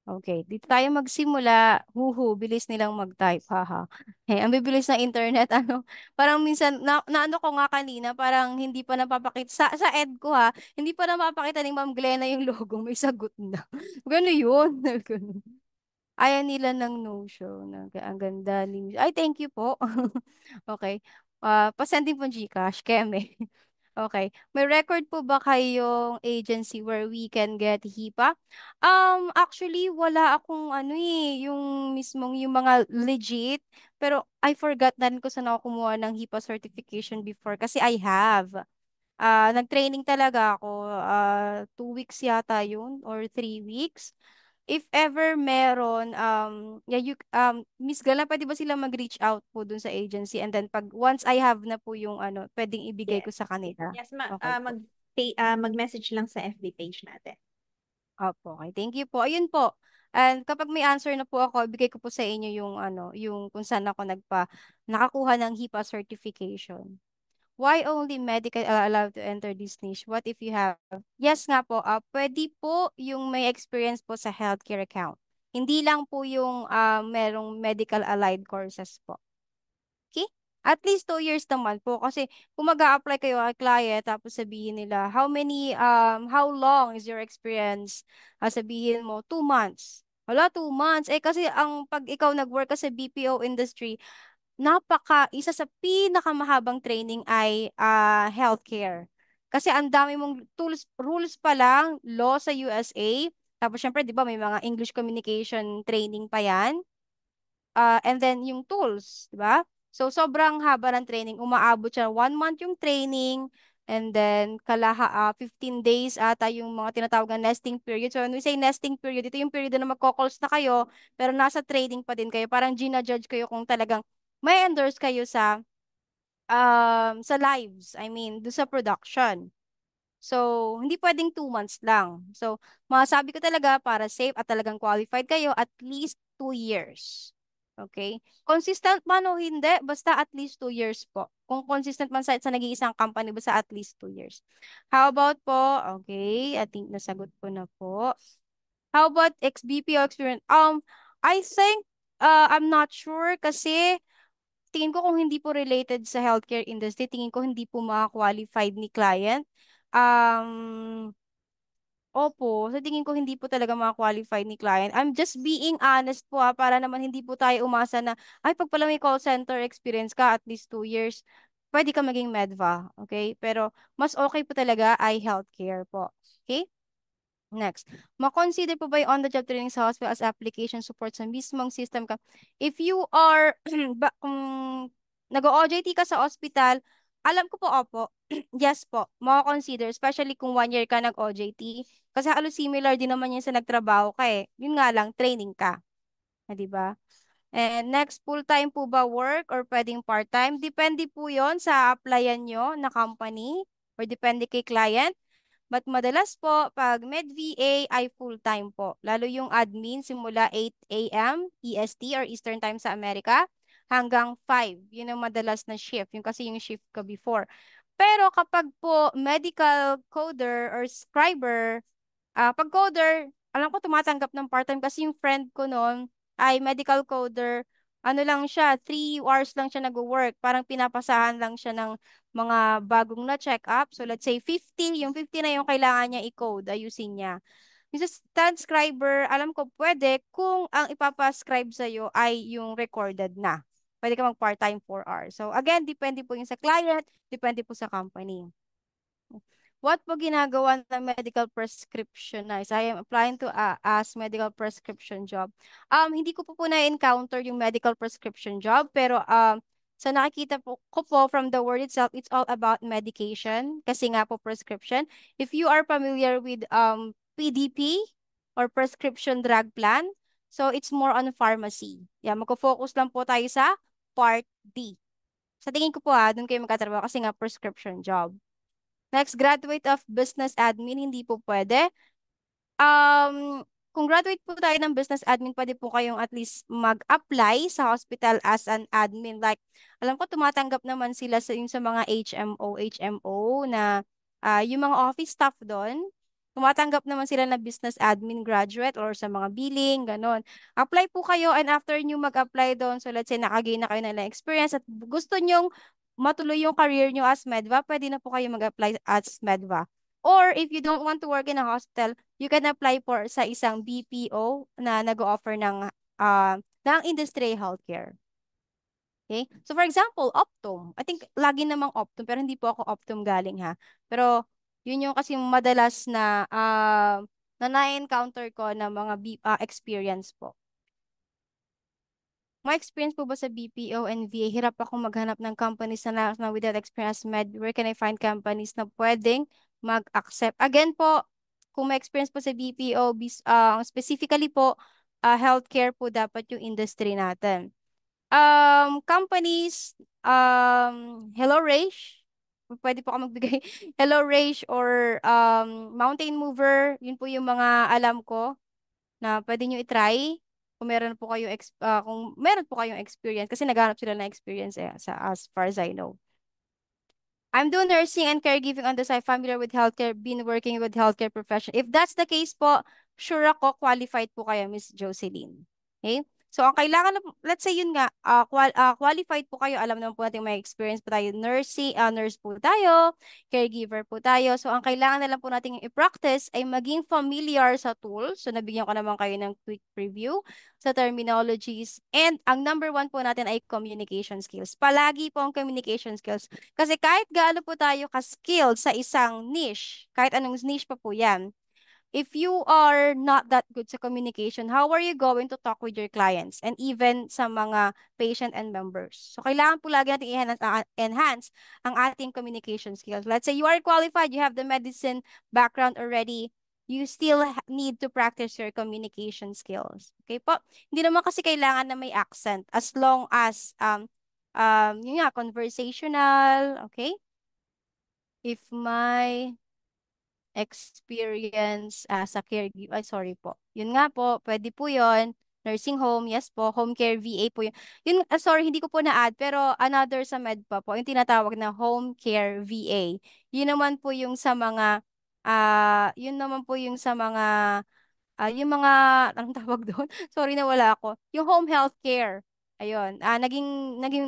Okay, dito tayo magsimula. Huhu, bilis nilang mag-type. Haha. Ang bibilis ng internet, ano. Parang minsan, naano ko nga kanina, parang hindi pa napapakita. Sa ed ko ha, hindi pa napapakita ni Ma'am Glenna yung logo. May sagot na. Gano'n yun. Ganun. Ayaw nila ng no-show. Ang ganda ni Ay, thank you po. Okay. Pasending po Gcash, Keme. Okay. May record po ba kayong agency where we can get HIPAA? Actually, wala akong ano yung mismong yung mga legit. Pero I forgot na rin ko saan ako kumuha ng HIPAA certification before kasi I have. Nag-training talaga ako. 2 weeks yata yun or 3 weeks. If ever meron, yeah, Miss Gala, pwede ba sila mag-reach out po dun sa agency? And then pag once I have na po yung ano, pwedeng ibigay ko Yes. sa kanila. Yes, Okay po. mag-message lang sa FB page natin. Opo, okay. Thank you po. Ayun po. And kapag may answer na po ako, ibigay ko po sa inyo yung ano, yung kung saan ako nakakuha ng HIPAA certification. Why only medical are allowed to enter this niche? What if you have? Yes nga po, pwede po yung may experience po sa healthcare account. Hindi lang po yung merong medical allied courses po. Okay? At least 2 years naman po. Kasi kung mag-a-apply kayo kay client, tapos sabihin nila, how long is your experience? Sabihin mo, 2 months. Wala, 2 months. Kasi pag ikaw nag-work ka sa BPO industry, isa sa pinakamahabang training ay healthcare. Kasi ang dami mong rules pa lang, law sa USA. Tapos syempre, di ba, may mga English communication training pa yan. And then yung tools, di ba? So, sobrang haba ng training. Umaabot siya 1 month yung training. And then, 15 days ata yung mga tinatawag na nesting period. So, when we say nesting period, ito yung period na magko-calls na kayo, pero nasa training pa din kayo. Parang gina-judge kayo kung talagang may endorse kayo sa lives. I mean, do sa production. So, hindi pwedeng 2 months lang. So, masasabi ko talaga para safe at talagang qualified kayo, at least 2 years. Okay? Consistent man o hindi, basta at least 2 years po. Kung consistent man sa nag-iisang company, basta at least 2 years. How about po? Okay, I think nasagot ko na po. How about ex-BPO experience? I think, I'm not sure kasi tingin ko kung hindi po related sa healthcare industry, tingin ko hindi po qualified ni client. Opo, sa tingin ko hindi po talaga qualified ni client. I'm just being honest po para naman hindi po tayo umasa na, ay, pag pala may call center experience ka, at least 2 years, pwede ka maging medva. Okay? Pero mas okay po talaga ay healthcare po. Okay? Next, ma-consider po ba yung on-the-job training sa hospital as application support sa mismong system ka? If you are, kung nag-OJT ka sa hospital, alam ko po, opo, yes po, ma-consider, especially kung 1 year ka nag-OJT. Kasi halos similar din naman yun sa nagtrabaho ka eh. Yun nga lang, training ka. Di ba? And next, full-time po ba work or pwedeng part-time? Depende po yon sa applyan nyo na company or depende kay client. But madalas po, pag Med-VA ay full-time po. Lalo yung admin simula 8 a.m. EST or Eastern Time sa Amerika hanggang 5. Yun ang madalas na shift. Yung kasi yung shift ko before. Pero kapag po medical coder or scriber, pag coder, alam ko tumatanggap ng part-time kasi yung friend ko noon ay medical coder, ano lang siya, 3 hours lang siya nag-work. Parang pinapasahan lang siya ng mga bagong na check up. So let's say 50, yung 50 na yung kailangan niya i-code, ayusin niya. Yung sa transcriber, alam ko pwede kung ang ipapascribe sa'yo ay yung recorded na. Pwede ka mag part-time 4 hours. So again, depende po yung sa client, depende po sa company. What po ginagawa ng medical prescription nurse? I am applying to as medical prescription job. Hindi ko po na-encounter yung medical prescription job, pero sa nakikita ko po from the word itself, it's all about medication. Kasi nga po prescription. If you are familiar with PDP or prescription drug plan, so it's more on pharmacy. Yeah, magko-focus lang po tayo sa part D. Sa tingin ko po doon kayo magkatrabaho kasi nga prescription job. Next, graduate of business admin, hindi po pwede. Kung graduate po tayo ng business admin, pwede po kayong at least mag-apply sa hospital as an admin. Like, alam ko tumatanggap naman sila yung sa mga HMO na yung mga office staff doon. Tumatanggap naman sila na business admin graduate or sa mga billing, ganon. Apply po kayo and after nyo mag-apply doon, so let's say nakagain na kayo ng experience at gusto nyong matuloy yung career nyo as medva, pwede na po kayo mag-apply as medva. Or if you don't want to work in a hospital, you can apply for sa isang BPO na nag-offer ng industry healthcare. Okay? So for example, Optum. I think lagi namang Optum, pero hindi po ako Optum galing ha. Pero yun yung kasi madalas na na-encounter ko na mga experience po. May experience po ba sa BPO and VA? Hirap ako maghanap ng companies na without experience med. Where can I find companies na pwedeng mag-accept? Again po, kung may experience po sa BPO, specifically po, healthcare po dapat yung industry natin. Companies, Hello Rage, pwede po ako magbigay. Hello Rage or Mountain Mover, yun po yung mga alam ko na pwede nyo i-try kung meron po kayong kung meron po kayong experience kasi naghanap sila ng experience sa as far as I know. I'm doing nursing and caregiving on the side, familiar with healthcare, been working with healthcare profession. If that's the case po, sure ako qualified po kayo, Miss Jocelyn. Okay? So, ang kailangan, let's say yun nga, qualified po kayo, alam naman po natin may experience po tayo, nurse po tayo, caregiver po tayo. So, ang kailangan na lang po natin i-practice ay maging familiar sa tools. So, nabigyan ko naman kayo ng quick preview sa terminologies. And ang number 1 po natin ay communication skills. Palagi po ang communication skills. Kasi kahit gaano po tayo ka-skilled sa isang niche, kahit anong niche pa po yan, if you are not that good sa communication, how are you going to talk with your clients and even sa mga patient and members? So, kailangan po lagi natin enhance ang ating communication skills. Let's say you are qualified, you have the medicine background already, you still need to practice your communication skills. Okay po? Hindi naman kasi kailangan na may accent as long as yun nga, conversational, okay? If my experience as a caregiver, sorry po. Yun nga po, pwede po yun. Nursing home, yes po. Home care VA po yun. Yun, sorry, hindi ko po na-add, pero another sa med pa po, yung tinatawag na home care VA. Yun naman po yung sa mga, yun naman po yung sa mga, yung mga, anong tawag doon? Sorry na wala ako. Yung home health care. Ayun,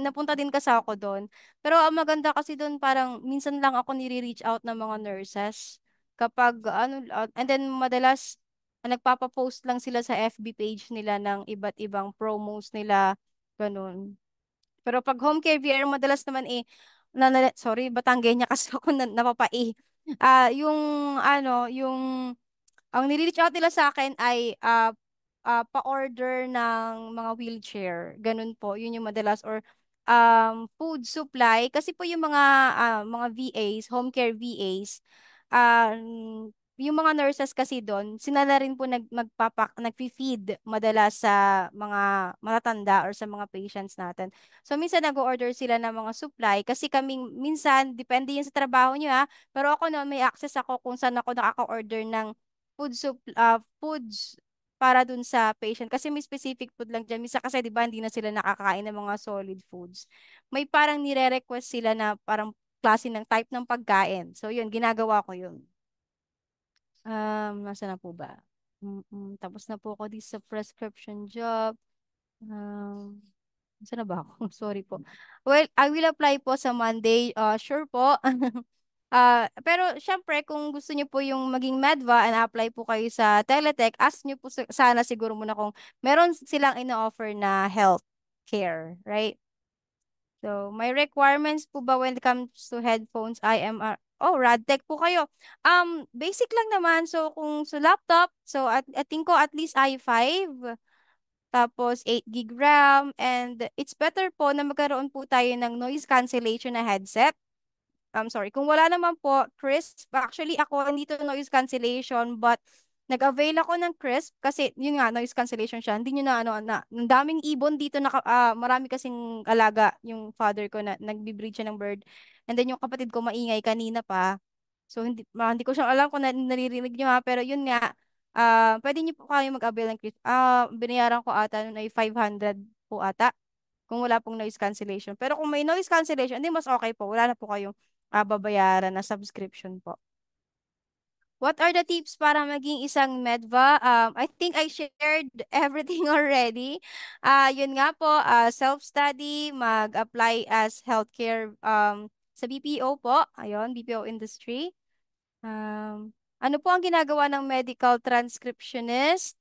napunta din kasi ako doon. Pero ang maganda kasi doon, parang minsan lang ako nire-reach out ng mga nurses. Kapag, and then madalas, nagpapapost lang sila sa FB page nila ng iba't ibang promos nila, ganun. Pero pag home care VR, madalas naman sorry, Batanggenya kasi ako napapa. Yung, yung ang nire-reach out nila sa akin ay pa-order ng mga wheelchair. Ganun po. Yun yung madalas. Or food supply. Kasi po yung mga VAs, home care VAs, yung mga nurses kasi doon, sila na rin po nagfi-feed madalas sa mga matatanda or sa mga patients natin. So, minsan nag-order sila ng mga supply kasi kaming minsan, depende yun sa trabaho nyo pero ako noon may access ako kung saan ako nakaka-order ng foods para dun sa patient. Kasi may specific food lang dyan. Misa kasi, di ba, hindi na sila nakakain ng mga solid foods. May parang nire-request sila na parang klase ng type ng pagkain. So, yun, ginagawa ko yun. Nasa na po ba? Tapos na po ako dito sa prescription job. Saan na ba ako? Sorry po. Well, I will apply po sa Monday. Sure po. Pero syempre, kung gusto niyo po yung maging Medva and apply po kayo sa Teletech, ask niyo po sana siguro muna kung meron silang ino-offer na health care, right? So, my requirements po ba when it comes to headphones, IMR? Oh, Radtech po kayo. Basic lang naman. So, kung sa laptop, so I think ko at least i5, tapos 8 gig RAM, and it's better po na magkaroon po tayo ng noise cancellation na headset. I'm sorry. Kung wala naman po, Crisp. Actually, ako hindi to noise cancellation, but nag-avail ako ng Crisp kasi yun nga, noise cancellation siya. Hindi nyo na ano, ang daming ibon dito marami kasing alaga yung father ko na nagbi-breed siya ng bird. And then yung kapatid ko maingay kanina pa. So hindi ko siya alam kung naririnig nyo ha, pero yun nga, pwede nyo po kayo mag-avail ng Crisp. Binayaran ko ata nun ay 500 po ata kung wala pong noise cancellation. Pero kung may noise cancellation, hindi mas okay po. Wala na po kayong babayaran na subscription po. What are the tips para maging isang Medva? I think I shared everything already. Yun nga po, self-study, mag-apply as healthcare sa BPO po. Ayun, BPO industry. Ano po ang ginagawa ng medical transcriptionist?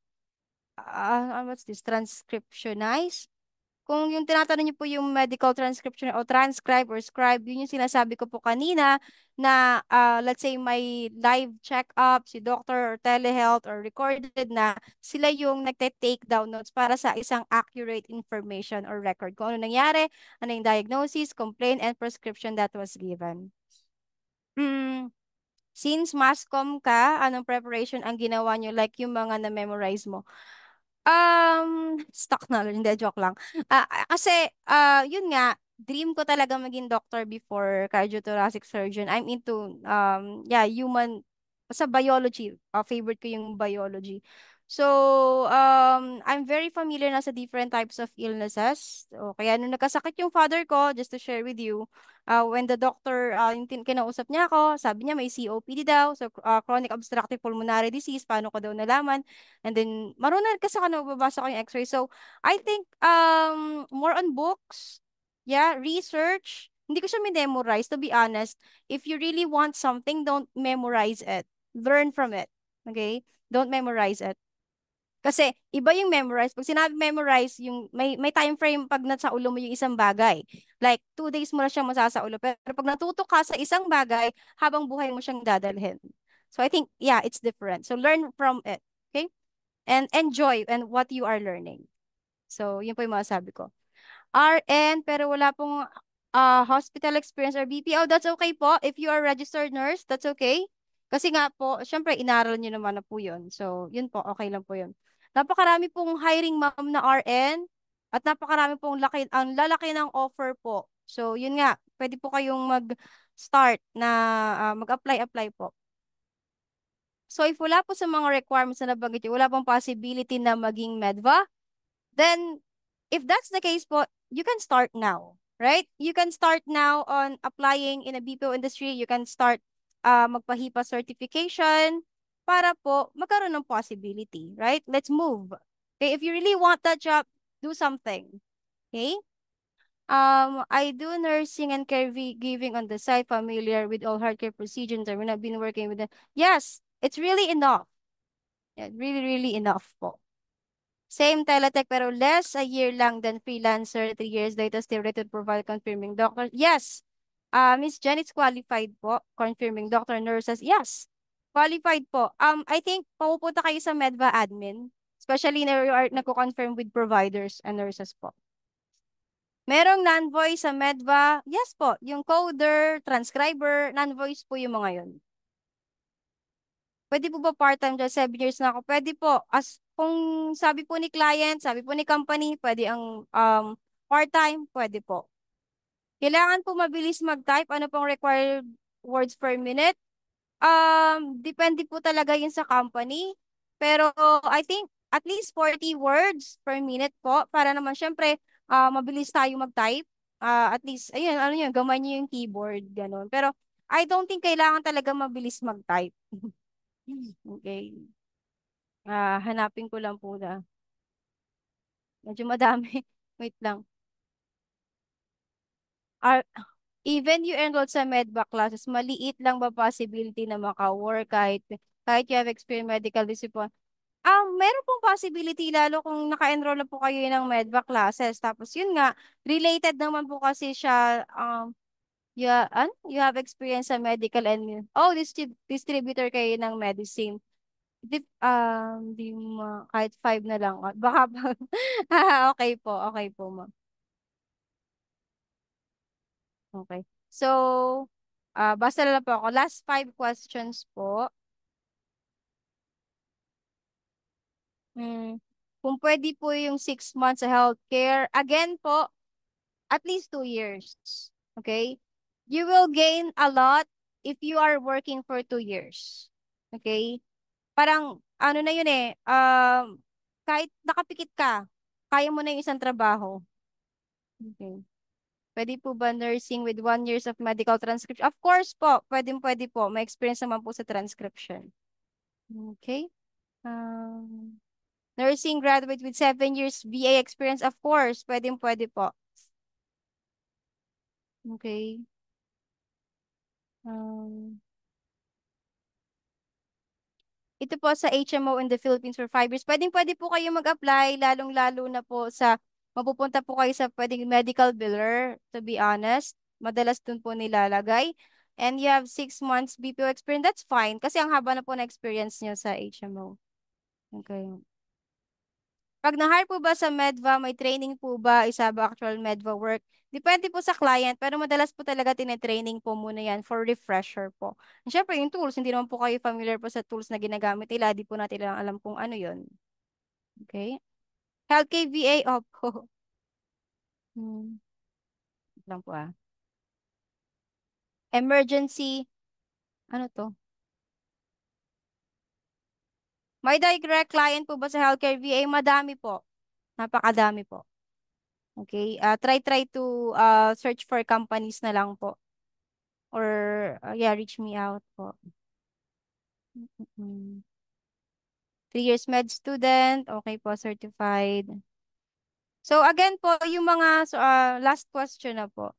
What's this? Transcriptionize? Kung yung tinatanong niyo po yung medical transcription o transcribe or scribe, yun yung sinasabi ko po kanina na let's say may live check-up si doctor or telehealth or recorded na sila yung nagte-take down notes para sa isang accurate information or record. Kung ano nangyari, ano yung diagnosis, complaint, and prescription that was given. Since masscom ka, anong preparation ang ginawa nyo like yung mga na-memorize mo? Stock knowledge, hindi, joke lang. Kasi, yun nga, dream ko talaga maging doctor before cardiothoracic surgeon. I'm into, human, sa biology. Favorite ko yung biology. So, I'm very familiar na sa different types of illnesses. So, kaya nung nagkasakit yung father ko, just to share with you, when the doctor, kinausap niya ako, sabi niya may COPD daw, so chronic obstructive pulmonary disease, paano ko daw nalaman? And then, marunong kasi ako na mababasa ko yung x-ray. So, I think, more on books, research. Hindi ko siya memorize, to be honest. If you really want something, don't memorize it. Learn from it. Okay? Don't memorize it. Kasi iba yung memorize. Pag sinabi memorize, yung may time frame pag nasa ulo mo yung isang bagay. Like 2 days mo na siyang masasa ulo. Pero pag natuto ka sa isang bagay, habang buhay mo siyang dadalhin. So I think, it's different. So learn from it. Okay? And enjoy and what you are learning. So yun po yung masasabi ko. RN, pero wala pong hospital experience or BPO, that's okay po. If you are registered nurse, that's okay. Kasi nga po, syempre, inaral nyo naman na po yun. So, yun po, okay lang po yun. Napakarami pong hiring ma'am na RN at napakarami pong ang lalaki ng offer po. So, yun nga, pwede po kayong mag-start na mag-apply po. So, if wala po sa mga requirements na nabanggit wala pong possibility na maging Medva, then, if that's the case po, you can start now, right? You can start now on applying in a BPO industry. You can start magpahipa certification para po magkaroon ng possibility, right? Let's move. Okay, if you really want that job, do something. Okay? I do nursing and caregiving on the side, familiar with all healthcare procedures. I've been working with them. Yes, it's really enough. Yeah, really, really enough po. Same Teletech pero less, a year lang than freelancer, 3 years later still rated provide confirming doctor. Yes. Miss Jen, it's qualified po. Confirming doctor, nurses. Yes. Qualified po. I think pupunta kayo sa Medva admin. Especially na you are nagko-confirm with providers and nurses po. Merong non-voice sa Medva? Yes po. Yung coder, transcriber, non-voice po yung mga yun. Pwede po ba part-time dyan? 7 years na ako. Pwede po. Kung sabi po ni client, sabi po ni company, pwede ang part-time, pwede po. Kailangan po mabilis mag-type. Ano pong required words per minute? Depende po talaga yun sa company. Pero I think at least 40 words per minute po para naman syempre mabilis tayo mag-type. at least, ayun, ano yun, gamay niyo yung keyboard, ganun. Pero, I don't think kailangan talaga mabilis mag-type. Okay. Hanapin ko lang po na. Medyo madami. Wait lang. Are, even you enrolled sa medbac classes, maliit lang ba possibility na maka-work kahit you have experienced medical discipline? Meron pong possibility lalo kung naka-enroll na po kayo ng medbac classes. Tapos yun nga, related naman po kasi siya, you have experience sa medical and, distributor kayo ng medicine. Kahit 5 na lang. Baka, okay po, ma'am. Okay. So, basta na lang po ako. Last 5 questions po. Hmm. Kung pwede po yung 6 months sa healthcare, again po, at least 2 years. Okay? You will gain a lot if you are working for 2 years. Okay? Parang, ano na yun eh, kahit nakapikit ka, kaya mo na yung isang trabaho. Okay. Pwede po ba nursing with 1 years of medical transcription? Of course po, pwede po. May experience naman po sa transcription. Okay. Nursing graduate with 7 years VA experience, of course, pwede po. Okay. Ito po sa HMO in the Philippines for 5 years. Pwede po kayo mag-apply, lalong-lalo na po sa, mapupunta po kayo sa pwedeng medical biller, to be honest. Madalas dun po nilalagay. And you have 6 months BPO experience, that's fine. Kasi ang haba na po na experience nyo sa HMO. Okay. Pag na-hire po ba sa Medva, may training po ba isa ba actual Medva work? Depende po sa client, pero madalas po talaga tinetraining po muna yan for refresher po. And syempre, yung tools, hindi naman po kayo familiar po sa tools na ginagamit nila, di po natin lang alam kung ano yun. Okay? Health KVA, opo. Wait lang po Emergency, ano to? May direct client po ba sa healthcare VA? Madami po. Napakadami po. Okay? Try to search for companies na lang po. Or, reach me out po. 3 years med student. Okay po, certified. So, again po, yung mga last question na po.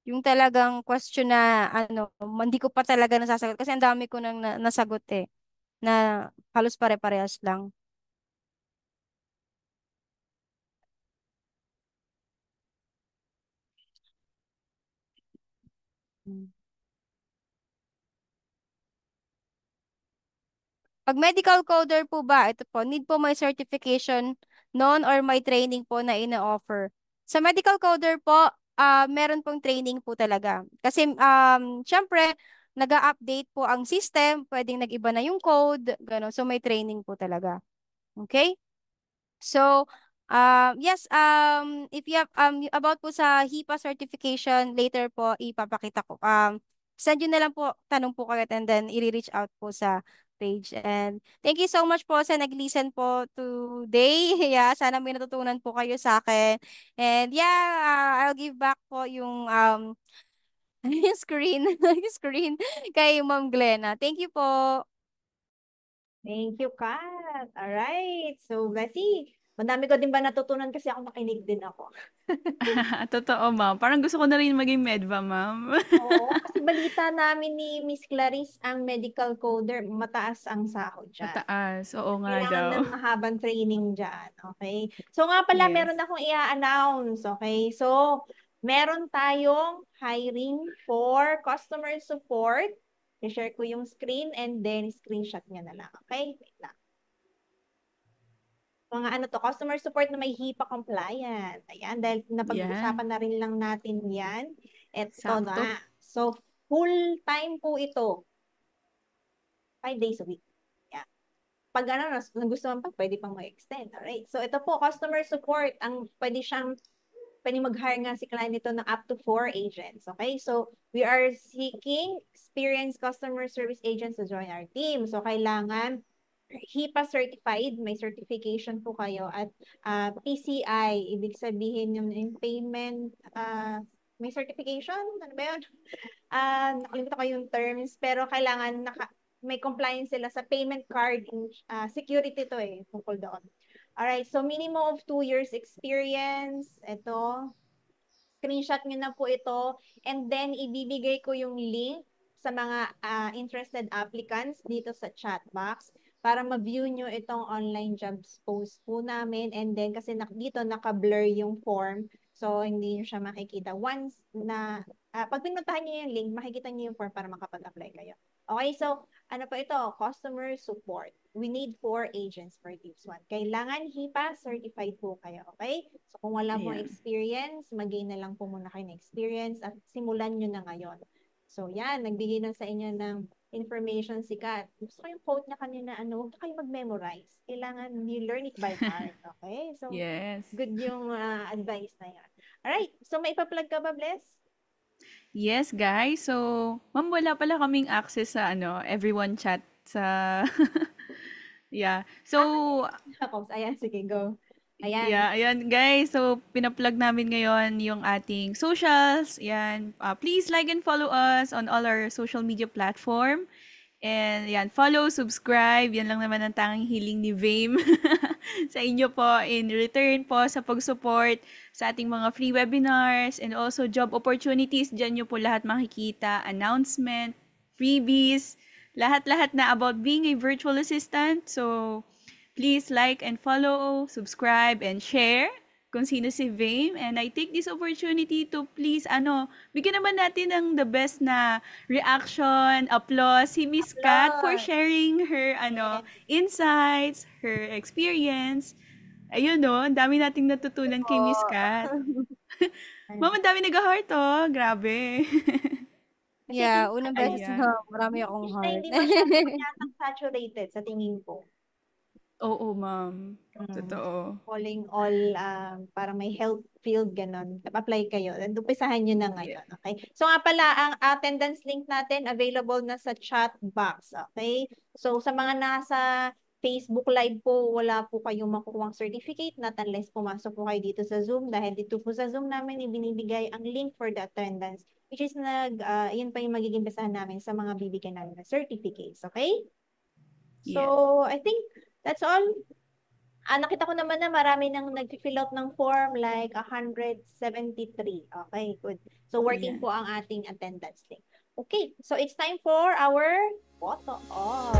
Yung talagang question na, hindi ko pa talaga nasasagot kasi ang dami ko nang nasagot eh, na halos pare-parehas lang. Hmm. Pag medical coder po ba, ito po, need po may certification noon or may training po na ina-offer. Sa medical coder po, meron pong training po talaga. Kasi, syempre, nag-update po ang system, pwedeng nag-iba na yung code, gano'n. So, may training po talaga. Okay? So, yes, if you have, about po sa HIPAA certification, later po, ipapakita ko. Send yun na lang po, tanong po kayo and then i-reach out po sa page. And thank you so much po sa nag-listen po today. Yeah, sana may natutunan po kayo sa akin. And yeah, I'll give back po yung yung screen, yung screen kay Ma'am Glenna. Thank you po. Thank you, Kat. Alright. So, Bessie, madami ko din ba natutunan kasi ako makinig din ako. Totoo, ma'am. Parang gusto ko na rin maging medva, ma'am. Oo, kasi balita namin ni Miss Clarice, ang medical coder, mataas ang sahod dyan. Mataas. Oo nga Kailangan daw. ng mahabang training dyan. Okay? So nga pala, Yes. meron akong i-announce. Okay? So, meron tayong hiring for customer support. I-share ko yung screen and then screenshot niya na lang. Okay? Wait lang. Mga ano to, customer support na may HIPAA compliant. Ayan, dahil napag-usapan na rin lang natin yan. Ito Sakto. na. So, full time po ito. 5 days a week. Yeah. Pag ano, nagustuhan pa, pwede pang mag-extend. Alright. So, ito po, customer support. Pwede mag-hire nga si client nito ng up to 4 agents. Okay? So, we are seeking experienced customer service agents to join our team. So, kailangan HIPAA certified, may certification po kayo at PCI, ibig sabihin yung payment, may certification, ano ba yun? Nakalimutan ko yung terms, pero kailangan may compliance sila sa payment card, security to tungkol doon. Alright, so minimum of 2 years experience, ito, screenshot nyo na po ito, and then ibibigay ko yung link sa mga interested applicants dito sa chat box para ma-view nyo itong online jobs post po namin, and then kasi dito naka-blur yung form, so hindi nyo siya makikita. Once na, pag pinuntahan nyo yung link, makikita nyo yung form para makapag-apply kayo. Okay, so ano pa ito? Customer support. We need 4 agents for this one. Kailangan HIPAA certified po kayo, okay? So kung wala pong Ayan. experience, mag-gain na lang po muna kayo ng experience at simulan nyo na ngayon. So yan, nagbigay na sa inyo ng information si Kat. Gusto ko yung quote niya kanina, huwag na kayo mag-memorize. Kailangan you learn it by heart, okay? So Yes. good yung advice na yan. Alright, so may ipa-plug ka ba, Bless? Yes, guys. So, ma'am, wala pala kaming access sa everyone chat sa yeah. So, Tapos, ayan, sige, go. Ayan. yeah, ayan guys. So, pina-plug namin ngayon yung ating socials. Ayan. Please like and follow us on all our social media platform. And yan, follow, subscribe. Yan lang naman ang tanging hiling ni Vame sa inyo po in return po sa pag-support sa ating mga free webinars and also job opportunities. Diyan nyo po lahat makikita, announcement, freebies, lahat-lahat na about being a virtual assistant. So, please like and follow, subscribe, and share kung sino si Vame. And I take this opportunity to please, bigyan naman natin ng the best na reaction, applause, si Miss Kat for Applause. sharing her, insights, her experience. Ayun, no, ang dami nating natutunan kay Miss Kat. Ma'am, ang dami nag-heart, grabe. Kasi Yeah, unang beses Ayan. na marami akong na heart. hindi masyadong saturated sa tingin ko. Oo, ma'am. Totoo. Calling all, para may health field, ganon. Apply kayo. And umpisahan nyo na ngayon. Okay? So nga pala, ang attendance link natin available na sa chat box. Okay? So sa mga nasa Facebook Live po, wala po kayong makukuhang certificate, not unless pumasok po kayo dito sa Zoom. Dahil dito po sa Zoom namin, ibinibigay ang link for the attendance, which is yun pa yung magiging basahan namin sa mga bibigyan namin na certificates. Okay? So, I think that's all. Nakita ko naman na marami nang nag-fill out ng form, like 173. Okay, good. So, working Ayan. po ang ating attendance link. Okay, so it's time for our photo off.